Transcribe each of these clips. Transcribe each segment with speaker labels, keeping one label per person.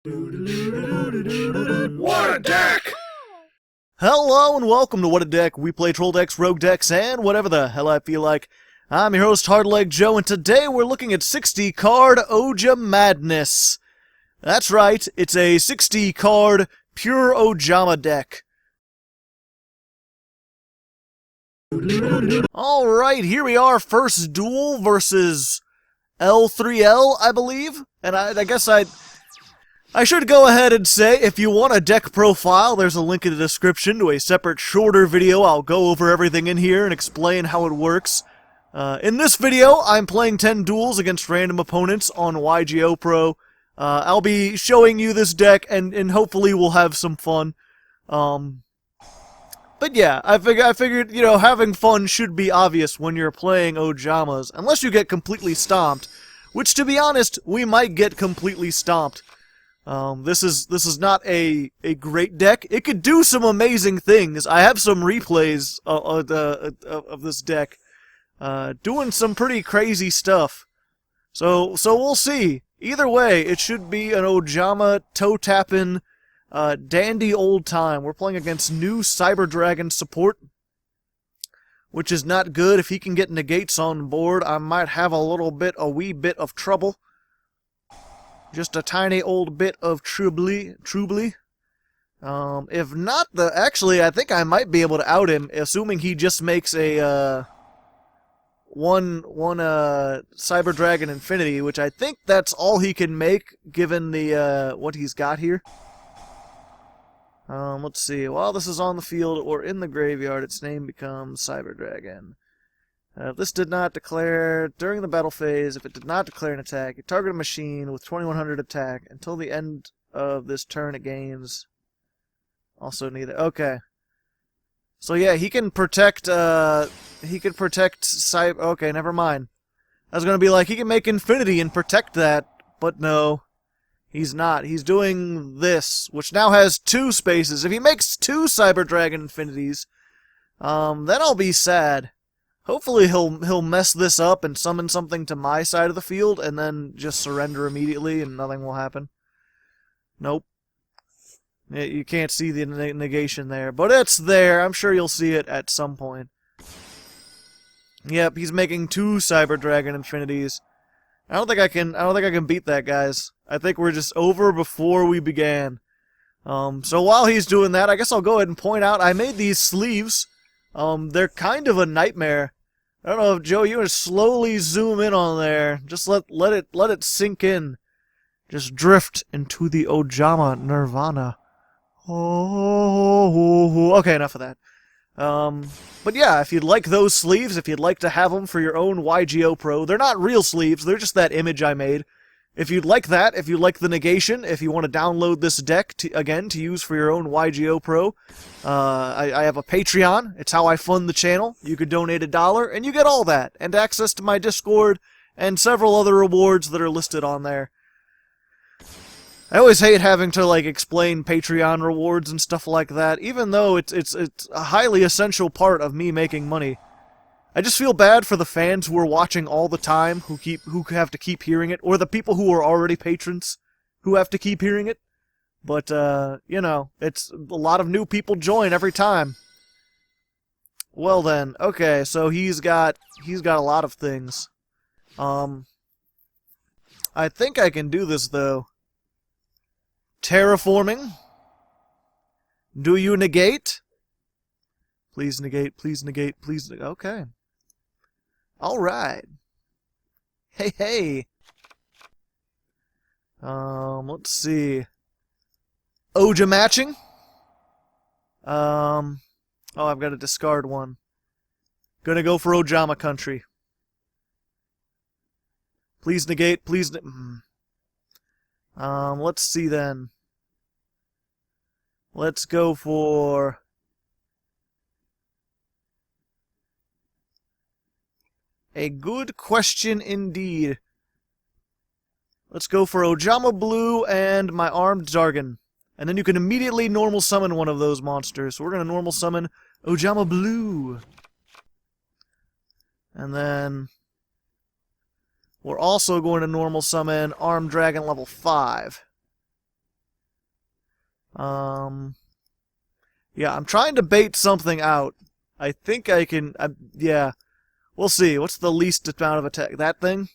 Speaker 1: What a deck!
Speaker 2: Hello and welcome to What a Deck. We play troll decks, rogue decks, and whatever the hell I feel like. I'm your host, Hardleg Joe, and today we're looking at 60-card OJAMADNESS. That's right, it's a 60-card pure Ojama deck. Alright, here we are, first duel versus L3L, I believe. And I guess I should go ahead and say, if you want a deck profile, there's a link in the description to a separate, shorter video. I'll go over everything in here and explain how it works. In this video, I'm playing 10 duels against random opponents on YGOPro. I'll be showing you this deck, and hopefully we'll have some fun. But yeah, I figured, you know, having fun should be obvious when you're playing Ojamas, unless you get completely stomped, which, to be honest, we might get completely stomped. This is not a great deck. It could do some amazing things. I have some replays of this deck, doing some pretty crazy stuff. So we'll see. Either way, it should be an Ojama toe-tapping, dandy old time. We're playing against new Cyber Dragon support, which is not good. If he can get negates on board, I might have a wee bit of trouble. Just a tiny old bit of Rueblie. If not, actually, I think I might be able to out him, assuming he just makes a one Cyber Dragon Infinity, which I think that's all he can make, given the what he's got here. Let's see. While this is on the field or in the graveyard, its name becomes Cyber Dragon. If this did not declare during the battle phase, if it did not declare an attack, you target a machine with 2100 attack until the end of this turn it gains. Also neither. Okay. So yeah, he can protect. Cyber. Okay, never mind. I was gonna be like, he can make Infinity and protect that, but no, he's not. He's doing this, which now has 2 spaces. If he makes 2 Cyber Dragon Infinities, then I'll be sad. Hopefully he'll mess this up and summon something to my side of the field and then just surrender immediately and nothing will happen. Nope. You can't see the negation there, but it's there. I'm sure you'll see it at some point. Yep, he's making 2 Cyber Dragon Infinities. I don't think I can beat that, guys. I think we're just over before we began. So while he's doing that, I guess I'll go ahead and point out I made these sleeves. They're kind of a nightmare. I don't know if, Joe, you want to slowly zoom in on there. Just let it sink in. Just drift into the Ojama Nirvana. Oh, okay, enough of that. But yeah, if you'd like those sleeves, if you'd like to have them for your own YGOPro, they're not real sleeves, they're just that image I made. If you'd like that, if you like the negation, if you want to download this deck, to use for your own YGOPro, I have a Patreon. It's how I fund the channel. You could donate $1, and you get all that, and access to my Discord, and several other rewards that are listed on there. I always hate having to, like, explain Patreon rewards and stuff like that, even though it's a highly essential part of me making money. I just feel bad for the fans who are watching all the time, who have to keep hearing it, or the people who are already patrons who have to keep hearing it. But you know, it's a lot of new people join every time. Well then, okay, so he's got a lot of things. I think I can do this though. Terraforming. Do you negate? Please negate, please negate, please negate. Okay. Alright. Hey, hey. Let's see. Oja matching. Oh, I've got to discard one. Gonna go for Ojama country. Please negate, please. Let's see then. Let's go for. A good question indeed. Let's go for Ojama Blue and my Armed Dargon. And then you can immediately normal summon one of those monsters. So we're going to normal summon Ojama Blue. And then we're also going to normal summon Armed Dragon level 5. Yeah, I'm trying to bait something out. I think I can... yeah. We'll see. What's the least amount of attack? That thing?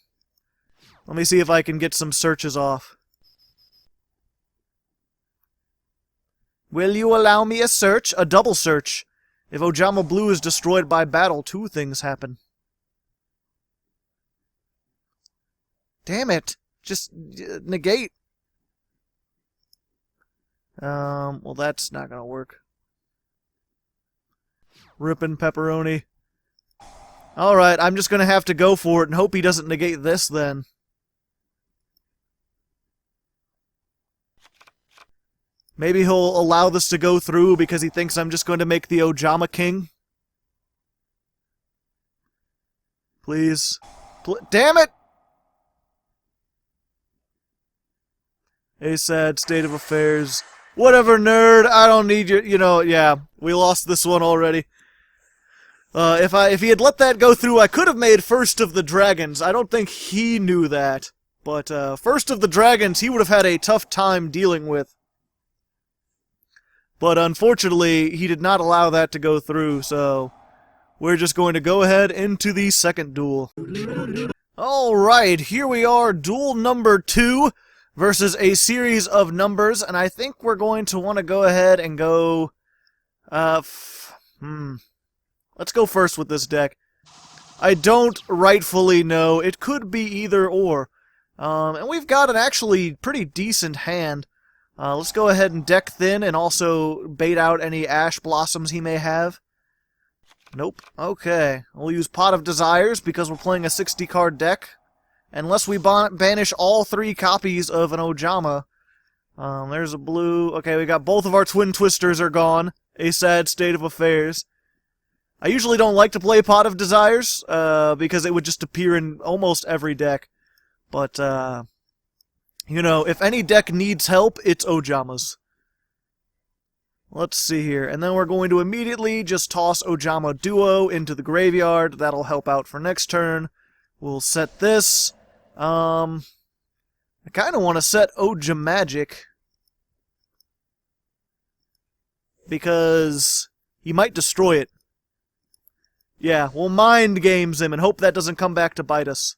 Speaker 2: Let me see if I can get some searches off. Will you allow me a search? A double search. If Ojama Blue is destroyed by battle, 2 things happen. Damn it. Just negate. Well, that's not gonna work. Rippin' pepperoni. Alright, I'm just gonna have to go for it and hope he doesn't negate this then. Maybe he'll allow this to go through because he thinks I'm just going to make the Ojama King. Please. Damn it! A sad state of affairs. Whatever, nerd. I don't need your... You know, yeah. We lost this one already. If he had let that go through, I could have made First of the Dragons. I don't think he knew that. But, First of the Dragons, he would have had a tough time dealing with. But unfortunately, he did not allow that to go through, so we're just going to go ahead into the second duel. Alright, here we are, duel number 2 versus a series of numbers, and I think we're going to want to go ahead and go... Let's go first with this deck. I don't rightfully know. It could be either or. And we've got an actually pretty decent hand. Let's go ahead and deck thin and also bait out any ash blossoms he may have. Nope. Okay. We'll use Pot of Desires because we're playing a 60-card deck. Unless we banish all 3 copies of an Ojama. There's a blue. Okay, we got both of our Twin Twisters are gone. A sad state of affairs. I usually don't like to play Pot of Desires because it would just appear in almost every deck. But, you know, if any deck needs help, it's Ojama's. Let's see here. And then we're going to immediately just toss Ojama Duo into the graveyard. That'll help out for next turn. We'll set this. I kind of want to set Ojamagic. Because he might destroy it. Yeah, we'll mind games him and hope that doesn't come back to bite us.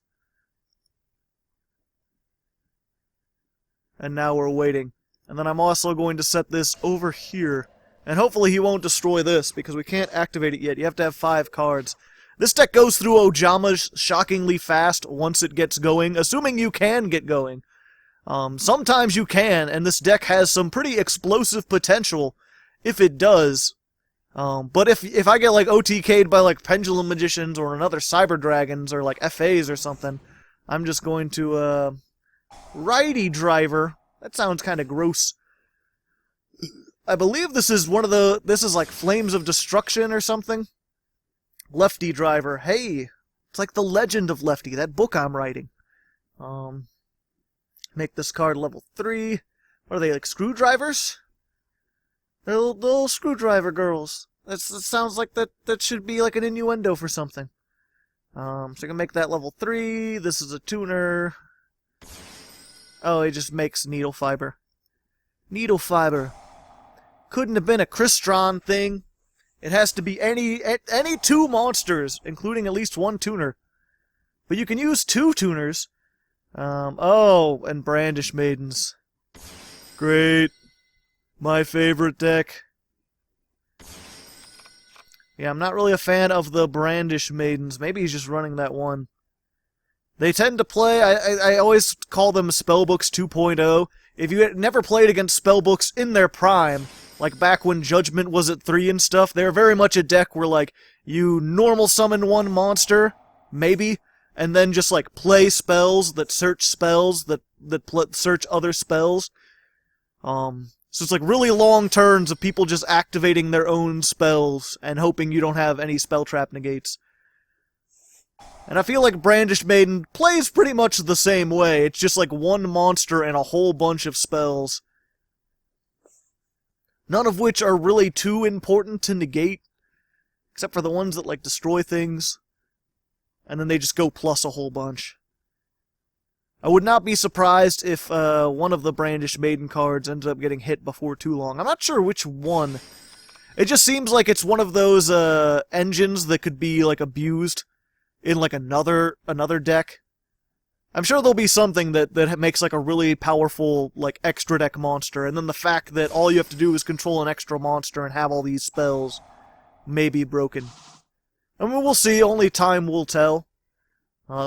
Speaker 2: And now we're waiting. And then I'm also going to set this over here. And hopefully he won't destroy this, because we can't activate it yet. You have to have 5 cards. This deck goes through Ojama shockingly fast once it gets going, assuming you can get going. Sometimes you can, and this deck has some pretty explosive potential if it does. But if I get like OTK'd by like Pendulum Magicians or another Cyber Dragons or like FAs or something, I'm just going to... Righty Driver. That sounds kind of gross. I believe this is one of the... This is like Flames of Destruction or something. Lefty Driver. Hey! It's like the Legend of Lefty, that book I'm writing. Make this card level 3. What are they, like screwdrivers? They're little screwdriver girls. That sounds like that should be like an innuendo for something. So I can make that level 3. This is a tuner. Oh, it just makes needle fiber. Needle fiber. Couldn't have been a Crystron thing. It has to be any 2 monsters, including at least 1 tuner. But you can use 2 tuners. Oh, and Brandish Maidens. Great. My favorite deck. Yeah, I'm not really a fan of the Brandish Maidens. Maybe he's just running that one. They tend to play, I always call them Spellbooks 2.0. If you had never played against Spellbooks in their prime, like back when Judgment was at 3 and stuff, they're very much a deck where, like, you normal summon 1 monster, maybe, and then just, like, play spells that search spells that search other spells. So it's, like, really long turns of people just activating their own spells and hoping you don't have any spell trap negates. And I feel like Brandish Maiden plays pretty much the same way. It's just like 1 monster and a whole bunch of spells. None of which are really too important to negate. Except for the ones that, like, destroy things. And then they just go plus a whole bunch. I would not be surprised if one of the brandish maiden cards ended up getting hit before too long. I'm not sure which one. It just seems like it's one of those engines that could be like abused in like another deck. I'm sure there'll be something that makes like a really powerful like extra deck monster, and then the fact that all you have to do is control an extra monster and have all these spells may be broken. I mean, we'll see. Only time will tell.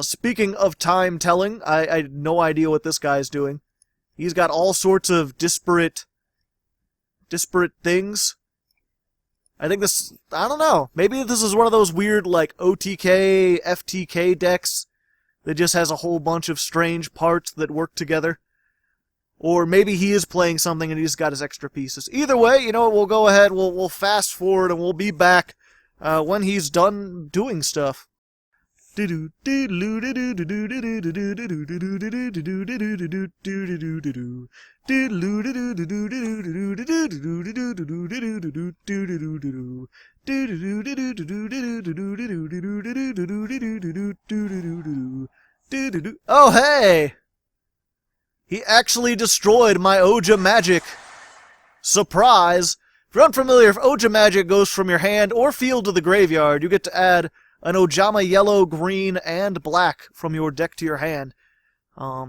Speaker 2: Speaking of time telling, I had no idea what this guy's doing. He's got all sorts of disparate things. I think this, I don't know, maybe this is one of those weird, like, OTK, FTK decks that just has a whole bunch of strange parts that work together. Or maybe he is playing something and he just got his extra pieces. Either way, you know what, we'll go ahead, we'll fast forward and we'll be back when he's done doing stuff. Oh, hey! He actually destroyed my Ojama magic. Surprise! If you're unfamiliar, if Ojama magic goes from your hand or field to the graveyard, you get to add an Ojama yellow, green, and black from your deck to your hand.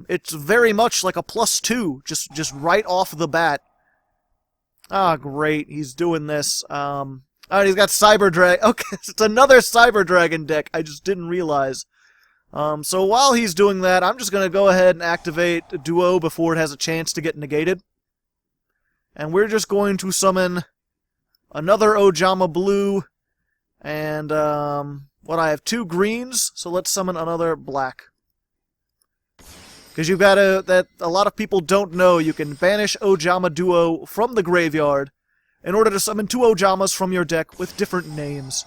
Speaker 2: It's very much like a +2, just right off the bat. Ah, great, he's doing this. Alright, he's got Cyber Dragon. Okay, it's another Cyber Dragon deck. I just didn't realize. So while he's doing that, I'm just going to go ahead and activate Duel before it has a chance to get negated. And we're just going to summon another Ojama Blue, and, I have 2 greens, so let's summon another black. Because you've got that a lot of people don't know, you can banish Ojama Duo from the graveyard in order to summon 2 Ojamas from your deck with different names.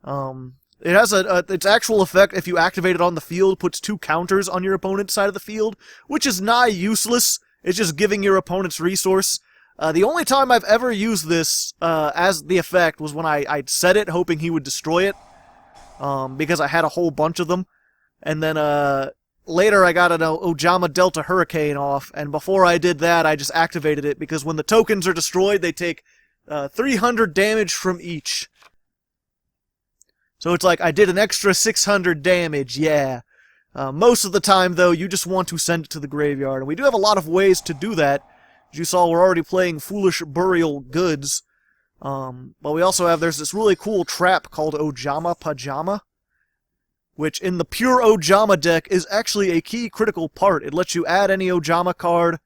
Speaker 2: It has its actual effect, if you activate it on the field, puts 2 counters on your opponent's side of the field, which is nigh useless. It's just giving your opponent's resource. The only time I've ever used this as the effect was when I set it hoping he would destroy it, because I had a whole bunch of them. And then later I got an Ojama Delta Hurricane off, and before I did that I just activated it, because when the tokens are destroyed they take 300 damage from each. So it's like I did an extra 600 damage, yeah. Most of the time though you just want to send it to the graveyard, and we do have a lot of ways to do that. As you saw, we're already playing Foolish Burial Goods. But we also have, there's this really cool trap called Ojama Pajama, which in the pure Ojama deck is actually a key critical part. It lets you add any Ojama card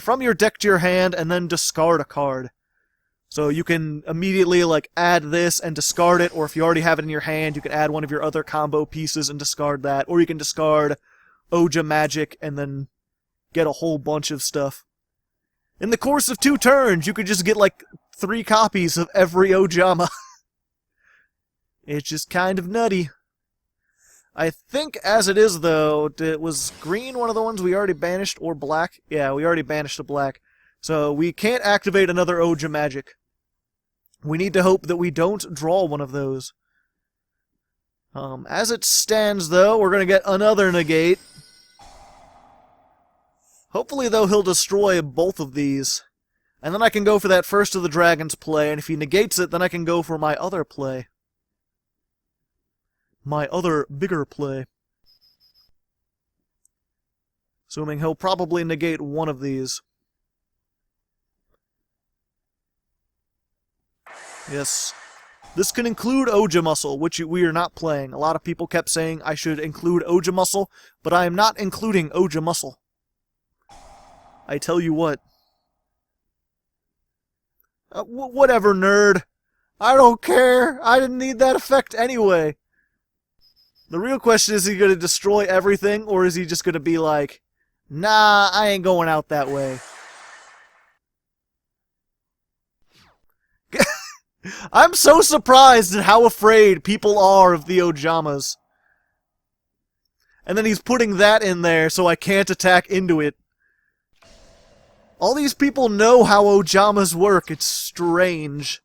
Speaker 2: from your deck to your hand and then discard a card. So you can immediately like add this and discard it, or if you already have it in your hand, you can add one of your other combo pieces and discard that, or you can discard Ojama Magic and then get a whole bunch of stuff. In the course of 2 turns, you could just get like 3 copies of every Ojama. It's just kind of nutty. I think as it is though, was green one of the ones we already banished, or black? Yeah, we already banished the black. So we can't activate another Ojama Magic. We need to hope that we don't draw one of those. As it stands though, we're going to get another negate. Hopefully, though, he'll destroy both of these. And then I can go for that First of the Dragons play, and if he negates it, then I can go for my other play. My other, bigger play. Assuming he'll probably negate one of these. Yes. This can include Ojamuscle, which we are not playing. A lot of people kept saying I should include Ojamuscle, but I am not including Ojamuscle. I tell you what. Whatever, nerd. I don't care. I didn't need that effect anyway. The real question is he going to destroy everything, or is he just going to be like, nah, I ain't going out that way. I'm so surprised at how afraid people are of the Ojamas. And then he's putting that in there so I can't attack into it. All these people know how Ojamas work. It's strange.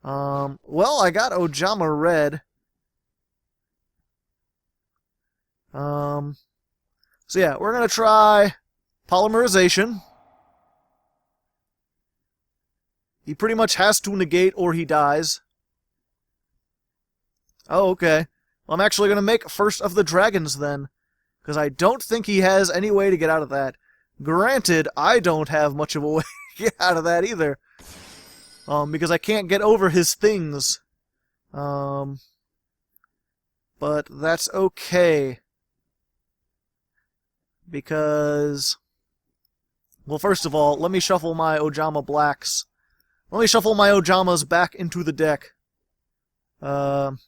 Speaker 2: Well, I got Ojama Red. So yeah, we're going to try polymerization. He pretty much has to negate or he dies. Oh, okay. Well, I'm actually going to make First of the Dragons then, because I don't think he has any way to get out of that. Granted, I don't have much of a way to get out of that either. Because I can't get over his things. But that's okay. Because... Well, first of all, let me shuffle my Ojama Blacks. Let me shuffle my Ojamas back into the deck. Along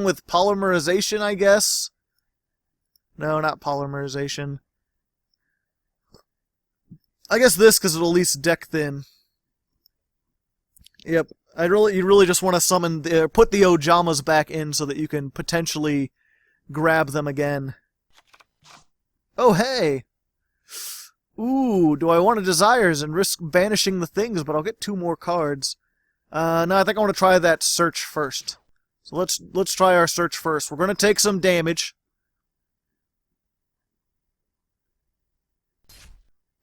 Speaker 2: with polymerization, I guess? No, not polymerization. I guess this, because it'll at least deck thin. Yep. You really just want to summon, put the Ojamas back in so that you can potentially grab them again. Oh, hey! Ooh, do I want a Desires and risk banishing the things, but I'll get 2 more cards. No, I think I want to try that Search first. So let's try our Search first. We're going to take some damage.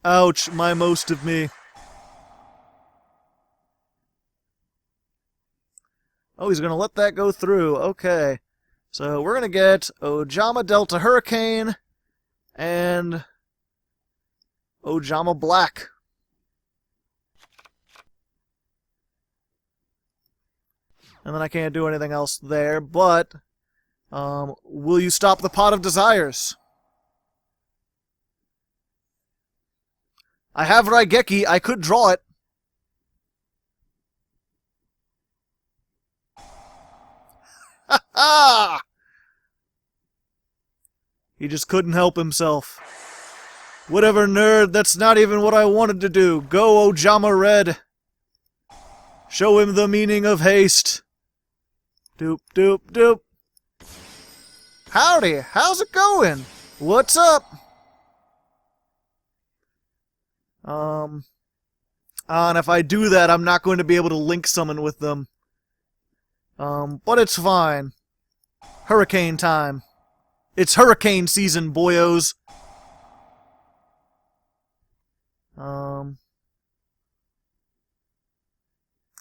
Speaker 2: Ouch, my most of me. Oh, he's going to let that go through. Okay. So we're going to get Ojama Delta Hurricane and Ojama Black. And then I can't do anything else there, but will you stop the Pot of Desires? I have Raigeki, I could draw it. Ha ha! He just couldn't help himself. Whatever, nerd, that's not even what I wanted to do. Go, Ojama Red. Show him the meaning of haste. Doop, doop, doop. Howdy, how's it going? What's up? And if I do that, I'm not going to be able to link summon with them. But it's fine. Hurricane time. It's hurricane season, boyos.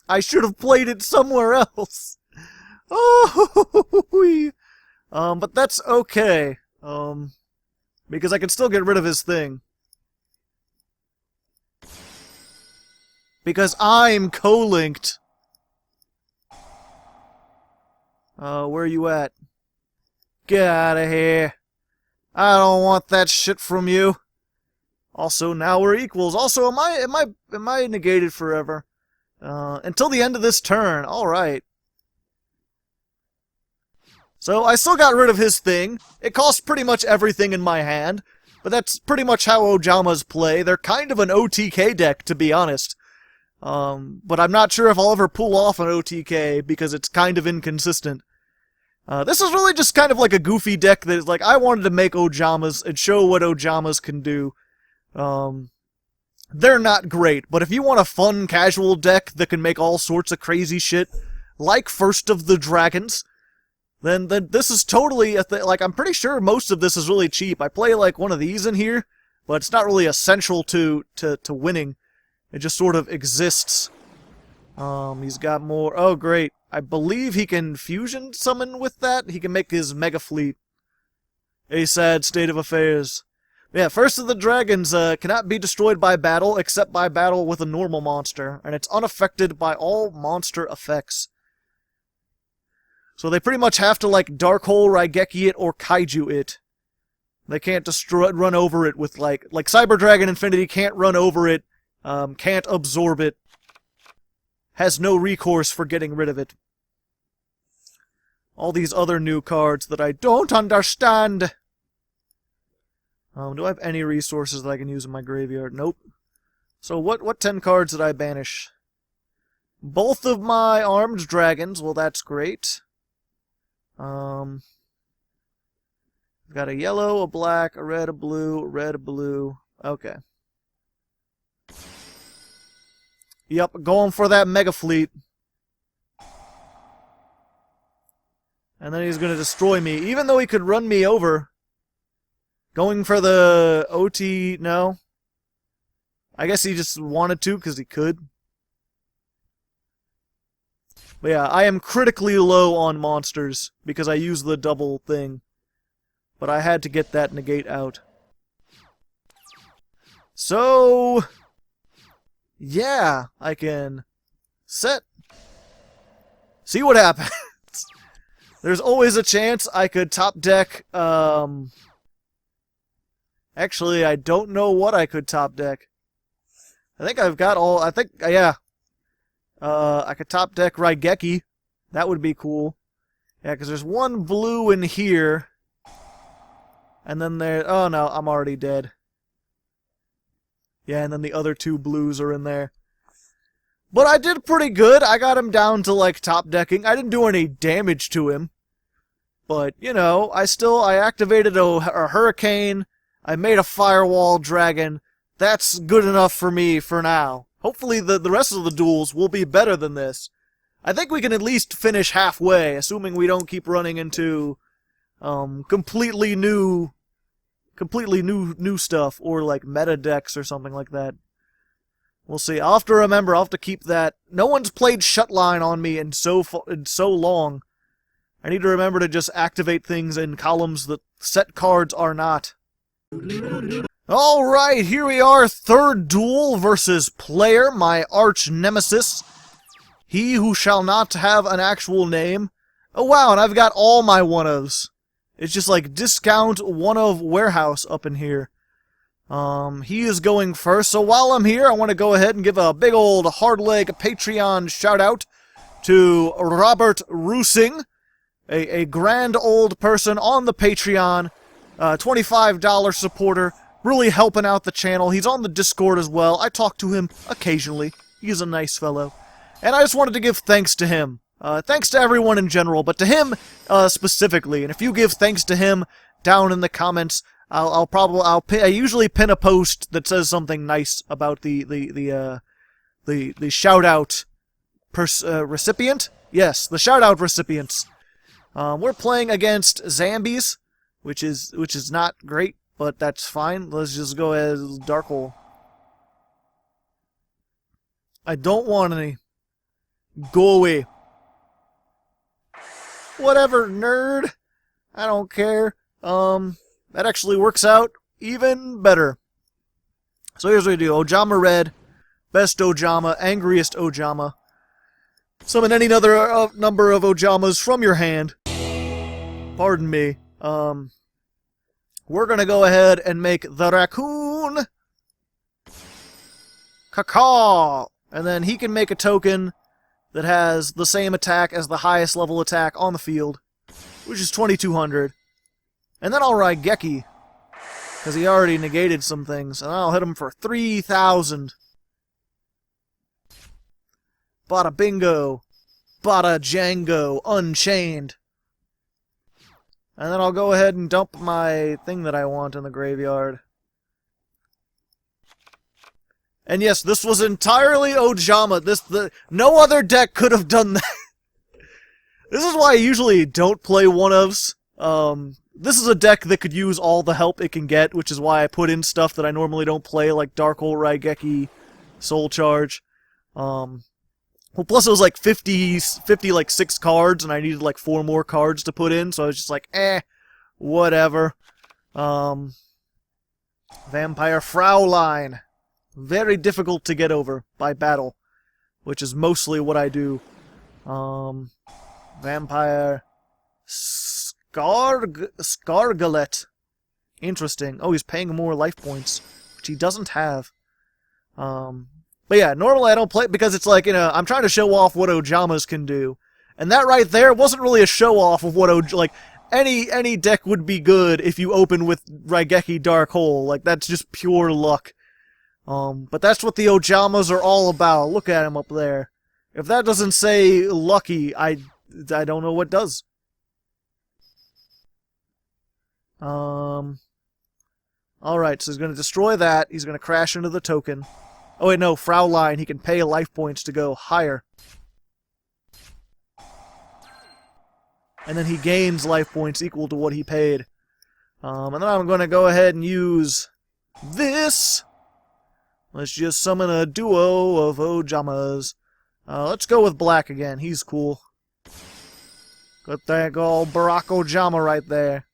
Speaker 2: I should have played it somewhere else. Oh, but that's okay. Because I can still get rid of his thing. Because I'm co-linked. Where are you at? Get out of here. I don't want that shit from you. Also, now we're equals. Also, am I negated forever? Until the end of this turn. Alright. So, I still got rid of his thing. It cost pretty much everything in my hand. But that's pretty much how Ojamas play. They're kind of an OTK deck, to be honest. But I'm not sure if I'll ever pull off an OTK, because it's kind of inconsistent. This is really just kind of like a goofy deck that is like, I wanted to make Ojamas and show what Ojamas can do. They're not great, but if you want a fun, casual deck that can make all sorts of crazy shit, like First of the Dragons, then this is totally a thing. Like, I'm pretty sure most of this is really cheap. I play like one of these in here, but it's not really essential to winning. It just sort of exists. He's got more. Oh, great. I believe he can fusion summon with that. He can make his mega fleet. A sad state of affairs. Yeah, First of the Dragons cannot be destroyed by battle, except by battle with a normal monster, and it's unaffected by all monster effects. So they pretty much have to, like, Dark Hole Raigeki it or Kaiju it. They can't run over it with, like Cyber Dragon Infinity can't run over it, can't absorb it, has no recourse for getting rid of it. All these other new cards that I don't understand. Do I have any resources that I can use in my graveyard? Nope. So what 10 cards did I banish? Both of my armed dragons. Well, that's great. I've got a yellow, a black, a red, a blue, a red, a blue. Okay. Yep, going for that mega fleet. And then he's going to destroy me. Even though he could run me over, Going for the OT, no. I guess he just wanted to because he could. But yeah, I am critically low on monsters because I use the double thing. But I had to get that negate out. So, yeah, I can set. See what happens. There's always a chance I could top deck, Actually, I don't know what I could top deck. I think I've got all... yeah. I could top deck Raigeki. That would be cool. Yeah, because there's one blue in here. And then there... Oh, no, I'm already dead. Yeah, and then the other two blues are in there. But I did pretty good. I got him down to, like, top decking. I didn't do any damage to him. But, you know, I activated a Hurricane... I made a Firewall Dragon. That's good enough for me for now. Hopefully the rest of the duels will be better than this. I think we can at least finish halfway, assuming we don't keep running into completely new stuff, or like meta decks or something like that. We'll see. I'll have to remember, I'll have to keep that. No one's played Shutline on me in so long. I need to remember to just activate things in columns that set cards are not. Alright, here we are, third duel versus Player, my arch nemesis. He who shall not have an actual name. Oh wow, and I've got all my one-ofs. It's just like discount one-of warehouse up in here. He is going first, so while I'm here, I want to go ahead and give a big old Hardleg Patreon shout-out to Robert Roosingh, a grand old person on the Patreon. $25 supporter, really helping out the channel. He's on the Discord as well. I talk to him occasionally. He's a nice fellow. And I just wanted to give thanks to him. Thanks to everyone in general, but to him specifically. And if you give thanks to him down in the comments, I usually pin a post that says something nice about the shout out recipient. Yes, the shout out recipients. We're playing against Zambies. Which is not great, but that's fine. Let's just go as Dark Hole. I don't want any. Go away. Whatever, nerd. I don't care. That actually works out even better. So here's what we do. Ojama Red. Best Ojama. Angriest Ojama. Summon any other number of Ojamas from your hand. Pardon me. We're gonna go ahead and make the Raccoon Cacaw, and then he can make a token that has the same attack as the highest level attack on the field, which is 2200. And then I'll Raigeki, because he already negated some things, and I'll hit him for 3000. Bada bingo, bada Django, Unchained. And then I'll go ahead and dump my thing that I want in the graveyard. And yes, this was entirely Ojama. No other deck could have done that. This is why I usually don't play one-ofs. This is a deck that could use all the help it can get, which is why I put in stuff that I normally don't play, like Dark Hole, Raigeki, Soul Charge. Well, plus it was like 50, like 6 cards, and I needed like 4 more cards to put in, so I was just like, whatever. Vampire Fraulein. Very difficult to get over by battle, which is mostly what I do. Vampire Scargalet. Interesting. Oh, he's paying more life points, which he doesn't have. But yeah, normally I don't play it because it's like, you know, I'm trying to show off what Ojamas can do. And that right there wasn't really a show-off of what any deck would be good if you open with Raigeki Dark Hole. Like, that's just pure luck. But that's what the Ojamas are all about. Look at him up there. If that doesn't say lucky, I don't know what does. Alright, so he's going to destroy that. He's going to crash into the token. Oh wait, no, Fraulein, he can pay life points to go higher. And then he gains life points equal to what he paid. And then I'm going to go ahead and use this. Let's just summon a duo of Ojamas. Let's go with black again. He's cool. Good thing old Barack Ojama right there.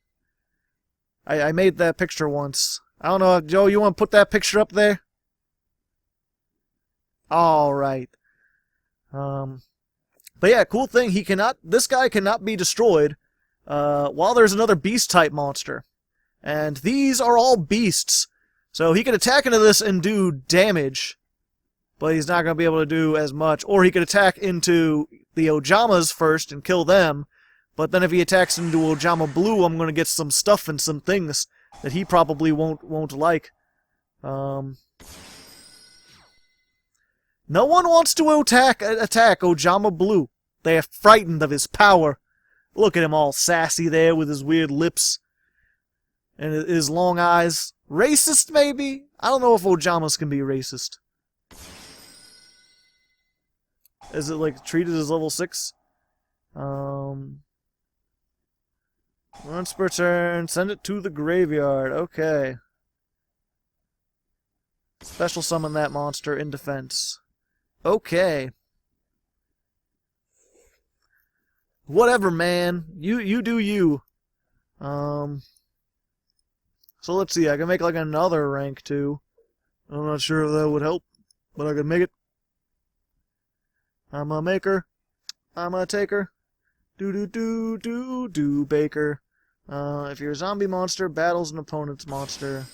Speaker 2: I made that picture once. I don't know, Joe, you want to put that picture up there? Alright. But yeah, cool thing, this guy cannot be destroyed while there's another beast-type monster. And these are all beasts. So he could attack into this and do damage, but he's not going to be able to do as much. Or he could attack into the Ojamas first and kill them, but then if he attacks into Ojama Blue, I'm going to get some stuff and some things that he probably won't like. No one wants to attack Ojama Blue. They are frightened of his power. Look at him all sassy there with his weird lips and his long eyes. Racist, maybe? I don't know if Ojamas can be racist. Is it, like, treated as level 6? Once per turn, send it to the graveyard. Okay. Special summon that monster in defense. Okay. Whatever, man. You do you. So let's see, I can make like another rank too. I'm not sure if that would help, but I can make it. I'm a maker. I'm a taker. Do baker. If you're a zombie monster, battles an opponent's monster.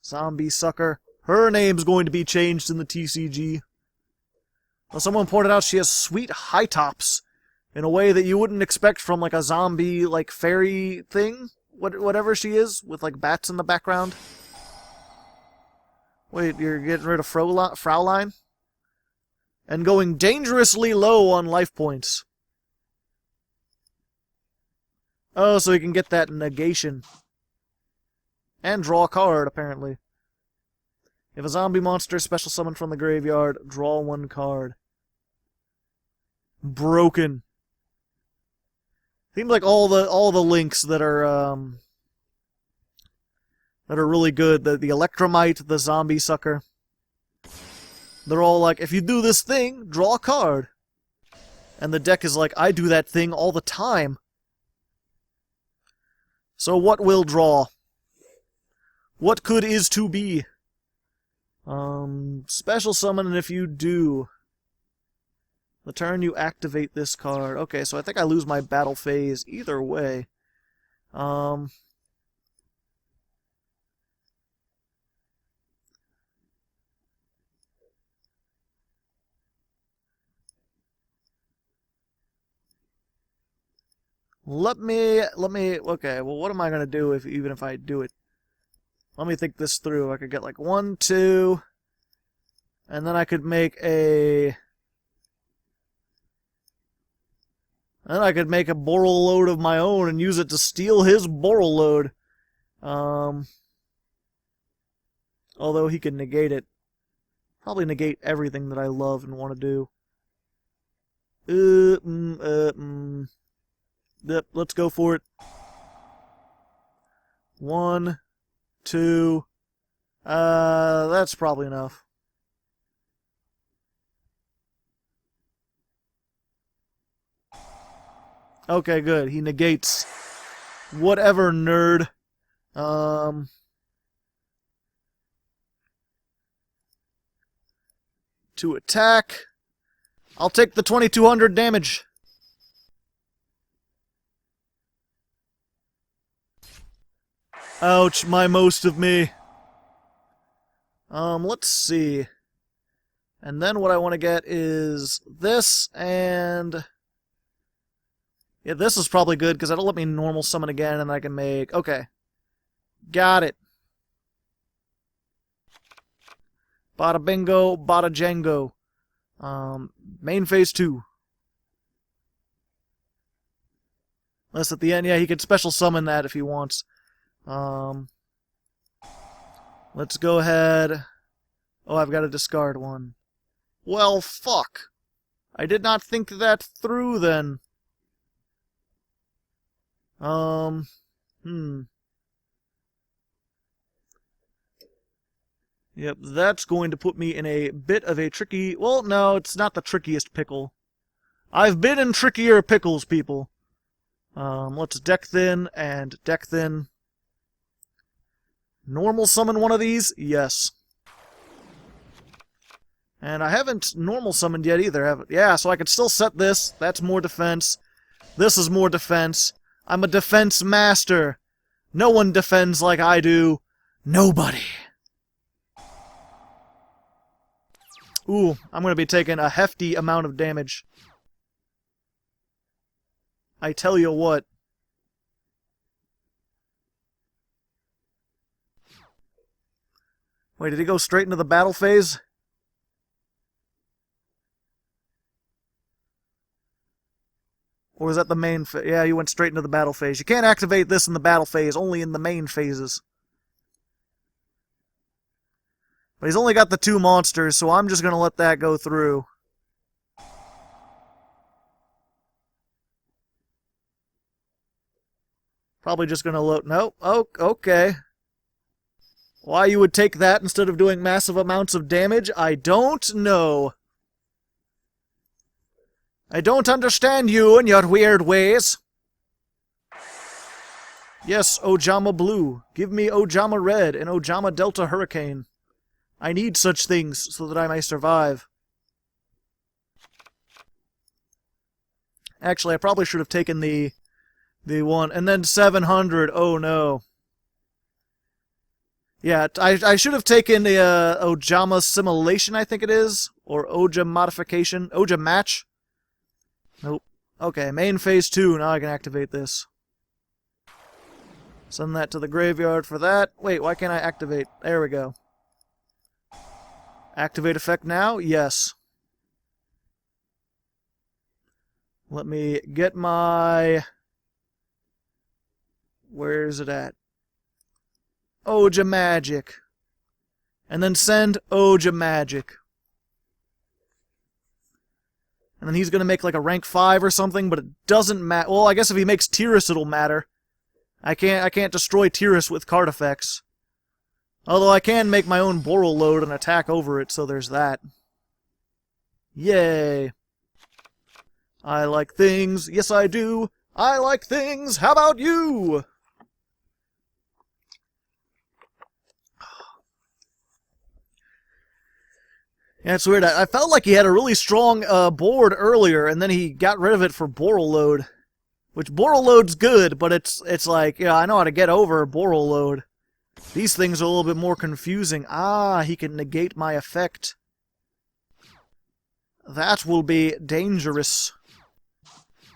Speaker 2: Zombie sucker. Her name's going to be changed in the TCG. Well, someone pointed out she has sweet high tops in a way that you wouldn't expect from like a zombie like fairy thing, whatever she is, with like bats in the background. Wait, you're getting rid of Fraulein? And going dangerously low on life points. Oh, so he can get that negation. And draw a card, apparently. If a zombie monster is special summoned from the graveyard, draw one card. Broken. Seems like all the links that are really good. The Electromite, the zombie sucker. They're all like, if you do this thing, draw a card. And the deck is like, I do that thing all the time. So what will draw? What could is to be? Special summon, and if you do, the turn you activate this card. Okay, so I think I lose my battle phase either way. Okay, well, what am I gonna do even if I do it? Let me think this through. I could get like 1, 2, and then I could make a... Then I could make a Boral load of my own and use it to steal his Boral load. Although he can negate it. Probably negate everything that I love and want to do. Yep, let's go for it. 1, 2. That's probably enough. Okay, good. He negates whatever, nerd. To attack. I'll take the 2200 damage. Ouch, my most of me. Let's see. And then what I want to get is this, and... Yeah, this is probably good, because that'll let me normal summon again, and I can make... Okay. Got it. Bada bingo, bada jango. Main phase 2. Unless at the end, yeah, he could special summon that if he wants. Let's go ahead. Oh, I've got to discard one. Well, fuck. I did not think that through then. Yep, that's going to put me in a bit of a tricky... Well, no, it's not the trickiest pickle. I've been in trickier pickles, people. Let's deck thin and deck thin. Normal summon one of these? Yes. And I haven't normal summoned yet either, have I? Yeah, so I can still set this. That's more defense. This is more defense. I'm a defense master. No one defends like I do. Nobody. Ooh, I'm going to be taking a hefty amount of damage. I tell you what. Wait, did he go straight into the battle phase? Or was that the main phase? Yeah, you went straight into the battle phase. You can't activate this in the battle phase, only in the main phases. But he's only got the 2 monsters, so I'm just going to let that go through. Probably just going to load... Nope. Oh, okay. Why you would take that instead of doing massive amounts of damage, I don't know. I don't understand you and your weird ways. Yes, Ojama Blue. Give me Ojama Red and Ojama Delta Hurricane. I need such things so that I may survive. Actually, I probably should have taken the one. And then 700. Oh, no. Yeah, I should have taken the Ojama Simulation, I think it is. Or Oja Modification. Oja Match. Nope. Okay, main phase 2. Now I can activate this. Send that to the graveyard for that. Wait, why can't I activate? There we go. Activate effect now? Yes. Let me get my... Where is it at? Oja Magic. And then send Oja Magic. And then he's going to make like a rank 5 or something, but it doesn't matter. Well, I guess if he makes Tyrus, it'll matter. I can't destroy Tyrus with card effects. Although I can make my own Boral load and attack over it, so there's that. Yay. I like things. Yes, I do. I like things. How about you? Yeah, it's weird. I felt like he had a really strong board earlier, and then he got rid of it for Boral load. Which, Boral load's good, but it's like, yeah, I know how to get over Boral load. These things are a little bit more confusing. Ah, he can negate my effect. That will be dangerous.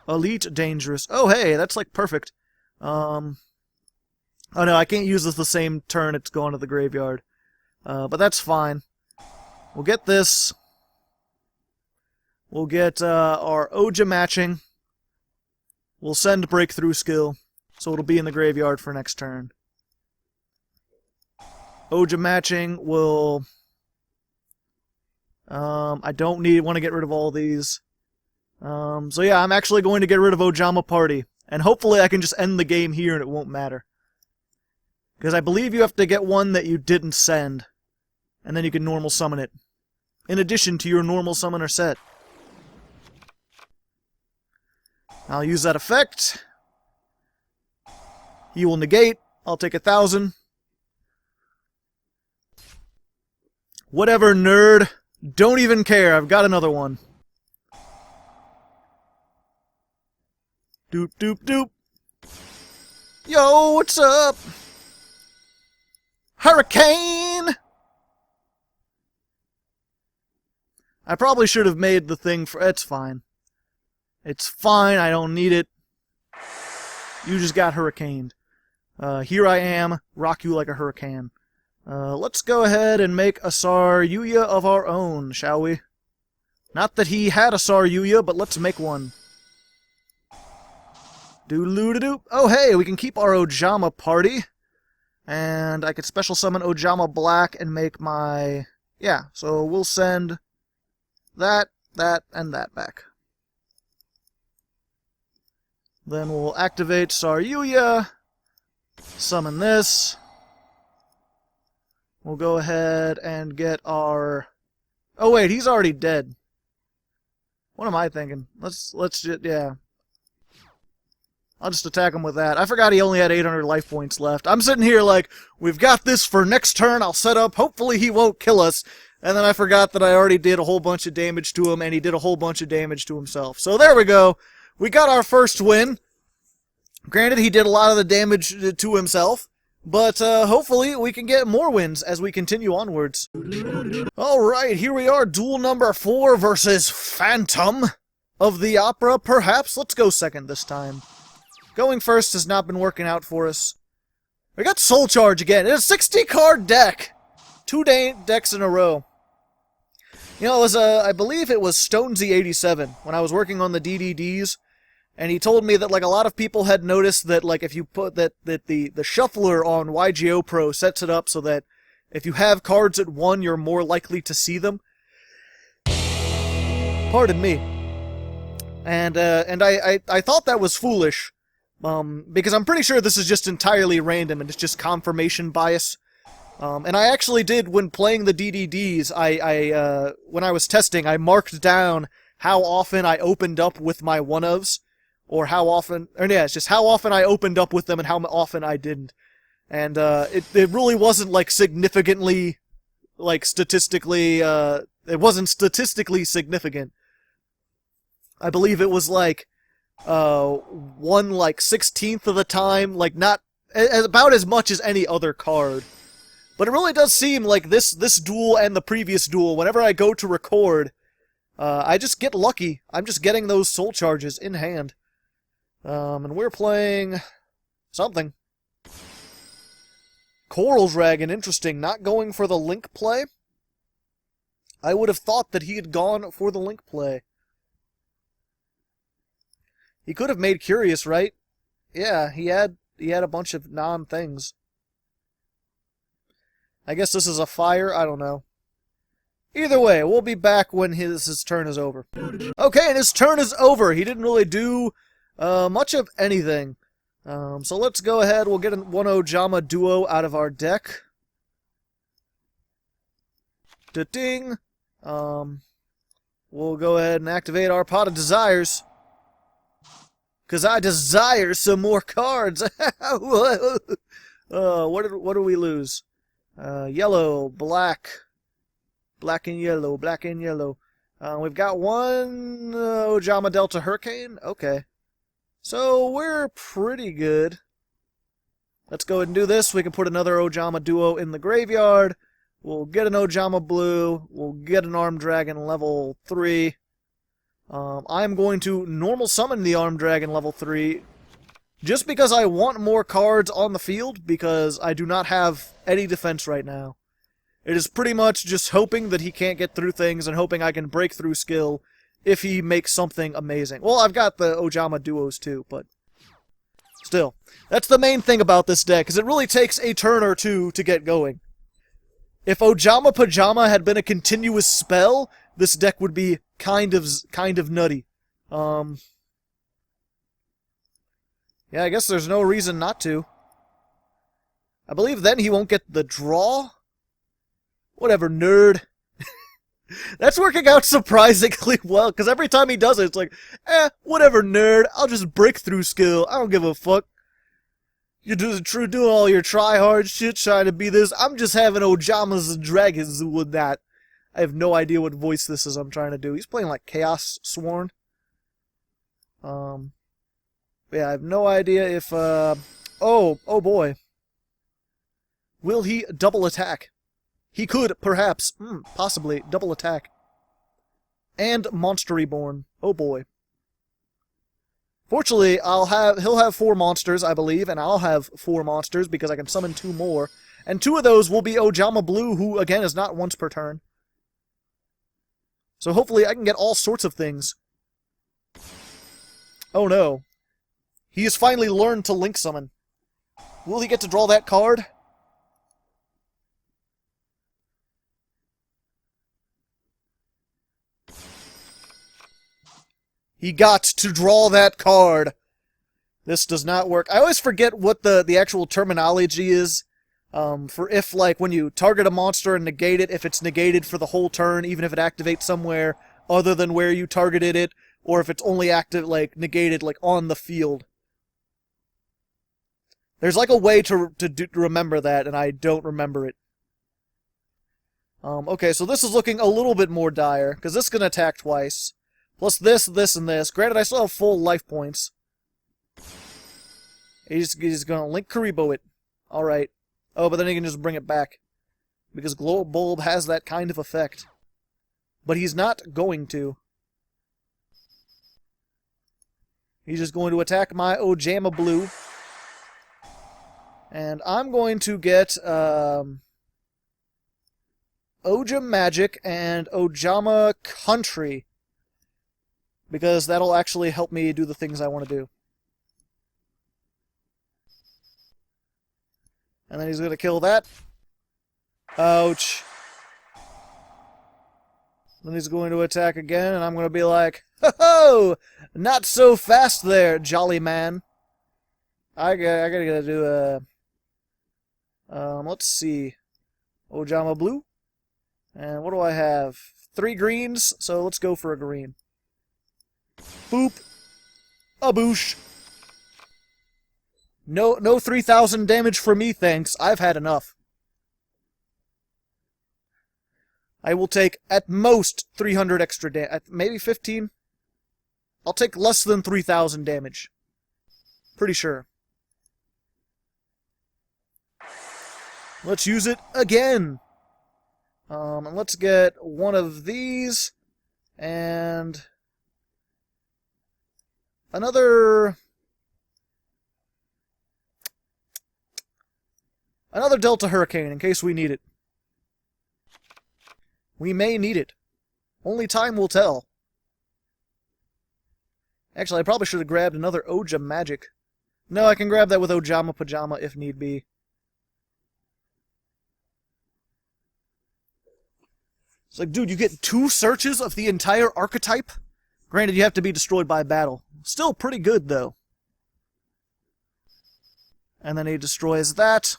Speaker 2: Elite dangerous. Oh, hey, that's like perfect. Oh no, I can't use this the same turn it's going to the graveyard. But that's fine. We'll get this. We'll get our Oja matching. We'll send breakthrough skill, so it'll be in the graveyard for next turn. Oja matching will... I don't want to get rid of all these. So yeah, I'm actually going to get rid of Ojama Party. And hopefully I can just end the game here and it won't matter. Because I believe you have to get one that you didn't send. And then you can normal summon it. In addition to your normal summoner set. I'll use that effect. He will negate. I'll take 1,000. Whatever, nerd. Don't even care. I've got another one. Doop, doop, doop. Yo, what's up? Hurricane! I probably should have made the thing for... It's fine. It's fine, I don't need it. You just got hurricaned. Here I am, rock you like a hurricane. Let's go ahead and make a Saryuya of our own, shall we? Not that he had a Saryuya, but let's make one. Doodaloo-doop. Oh, hey, we can keep our Ojama party. And I could special summon Ojama Black and make my... Yeah, so we'll send that, and that back. Then we'll activate Saryuya. Summon this. We'll go ahead and get our... Oh wait, he's already dead. What am I thinking? Let's just, yeah. I'll just attack him with that. I forgot he only had 800 life points left. I'm sitting here like, we've got this for next turn, I'll set up, hopefully he won't kill us. And then I forgot that I already did a whole bunch of damage to him, and he did a whole bunch of damage to himself. So there we go. We got our first win. Granted, he did a lot of the damage to himself, but hopefully we can get more wins as we continue onwards. Alright, here we are, duel number 4 versus Phantom of the Opera, perhaps. Let's go second this time. Going first has not been working out for us. We got Soul Charge again. It's a 60-card deck. 2 decks in a row. You know, it was I believe it was Stonesy87 when I was working on the DDDs, and he told me that like a lot of people had noticed that like if you put that the shuffler on YGOPro sets it up so that if you have cards at 1, you're more likely to see them. Pardon me. And I thought that was foolish. Because I'm pretty sure this is just entirely random and it's just confirmation bias. And I actually did, when playing the DDDs, when I was testing, I marked down how often I opened up with my one-ofs, or it's just how often I opened up with them and how often I didn't. And, it really wasn't, like, significantly, like, statistically, it wasn't statistically significant. I believe it was, like, 1/16th of the time, like, not, about as much as any other card. But it really does seem like this duel and the previous duel, whenever I go to record, I just get lucky. I'm just getting those soul charges in hand. And we're playing something. Coral Dragon, interesting. Not going for the link play. I would have thought that he had gone for the link play. He could have made Curious, right? Yeah, he had a bunch of non-things. I guess this is a fire, I don't know. Either way, we'll be back when his turn is over. Okay, and his turn is over. He didn't really do much of anything. So let's go ahead, we'll get one Ojama Duo out of our deck. Da-ding! We'll go ahead and activate our Pot of Desires. Because I desire some more cards! What do we lose? Yellow, black, black and yellow, black and yellow. We've got one Ojama Delta Hurricane. Okay. So we're pretty good. Let's go ahead and do this. We can put another Ojama Duo in the graveyard. We'll get an Ojama Blue. We'll get an Armed Dragon level 3. I'm going to normal summon the Armed Dragon level 3. Just because I want more cards on the field, because I do not have any defense right now. It is pretty much just hoping that he can't get through things and hoping I can break through skill if he makes something amazing. Well, I've got the Ojama Duos too, but still. That's the main thing about this deck, is it really takes a turn or two to get going. If Ojama Pajama had been a continuous spell, this deck would be kind of nutty. Yeah, I guess there's no reason not to. I believe then he won't get the draw? Whatever, nerd. That's working out surprisingly well, because every time he does it, it's like, whatever, nerd. I'll just break through skill. I don't give a fuck. You're doing all your try-hard shit, trying to be this. I'm just having Ojama's Dragons with that. I have no idea what voice this is I'm trying to do. He's playing like Chaos Sworn. Yeah, I have no idea if, oh boy. Will he double attack? He could, perhaps, possibly, double attack. And Monster Reborn. Oh boy. Fortunately, he'll have 4 monsters, I believe, and I'll have 4 monsters because I can summon 2 more. And 2 of those will be Ojama Blue, who, again, is not once per turn. So hopefully I can get all sorts of things. Oh no. He has finally learned to Link Summon. Will he get to draw that card? He got to draw that card. This does not work. I always forget what the actual terminology is for if, like, when you target a monster and negate it, if it's negated for the whole turn, even if it activates somewhere other than where you targeted it, or if it's only active, like, negated, like, on the field. There's, like, a way to remember that, and I don't remember it. Okay, so this is looking a little bit more dire, because this is going to attack twice. Plus this, this, and this. Granted, I still have full life points. He's going to Link Kuribo it. Alright. Oh, but then he can just bring it back. Because Glow Bulb has that kind of effect. But he's not going to. He's just going to attack my Ojama Blue. And I'm going to get Ojama Magic and Ojama Country. Because that'll actually help me do the things I want to do. And then he's going to kill that. Ouch. Then he's going to attack again, and I'm going to be like, ho-ho! Not so fast there, jolly man. I gotta do let's see. Ojama Blue. And what do I have? 3 greens, so let's go for a green. Boop. A boosh. No 3,000 damage for me, thanks. I've had enough. I will take, at most, 300 extra damage. Maybe 15? I'll take less than 3,000 damage. Pretty sure. Let's use it again. And let's get one of these. And another Delta Hurricane, in case we need it. We may need it. Only time will tell. Actually, I probably should have grabbed another Ojama Magic. No, I can grab that with Ojama Pajama if need be. It's like, dude, you get 2 searches of the entire archetype? Granted, you have to be destroyed by battle. Still pretty good, though. And then he destroys that.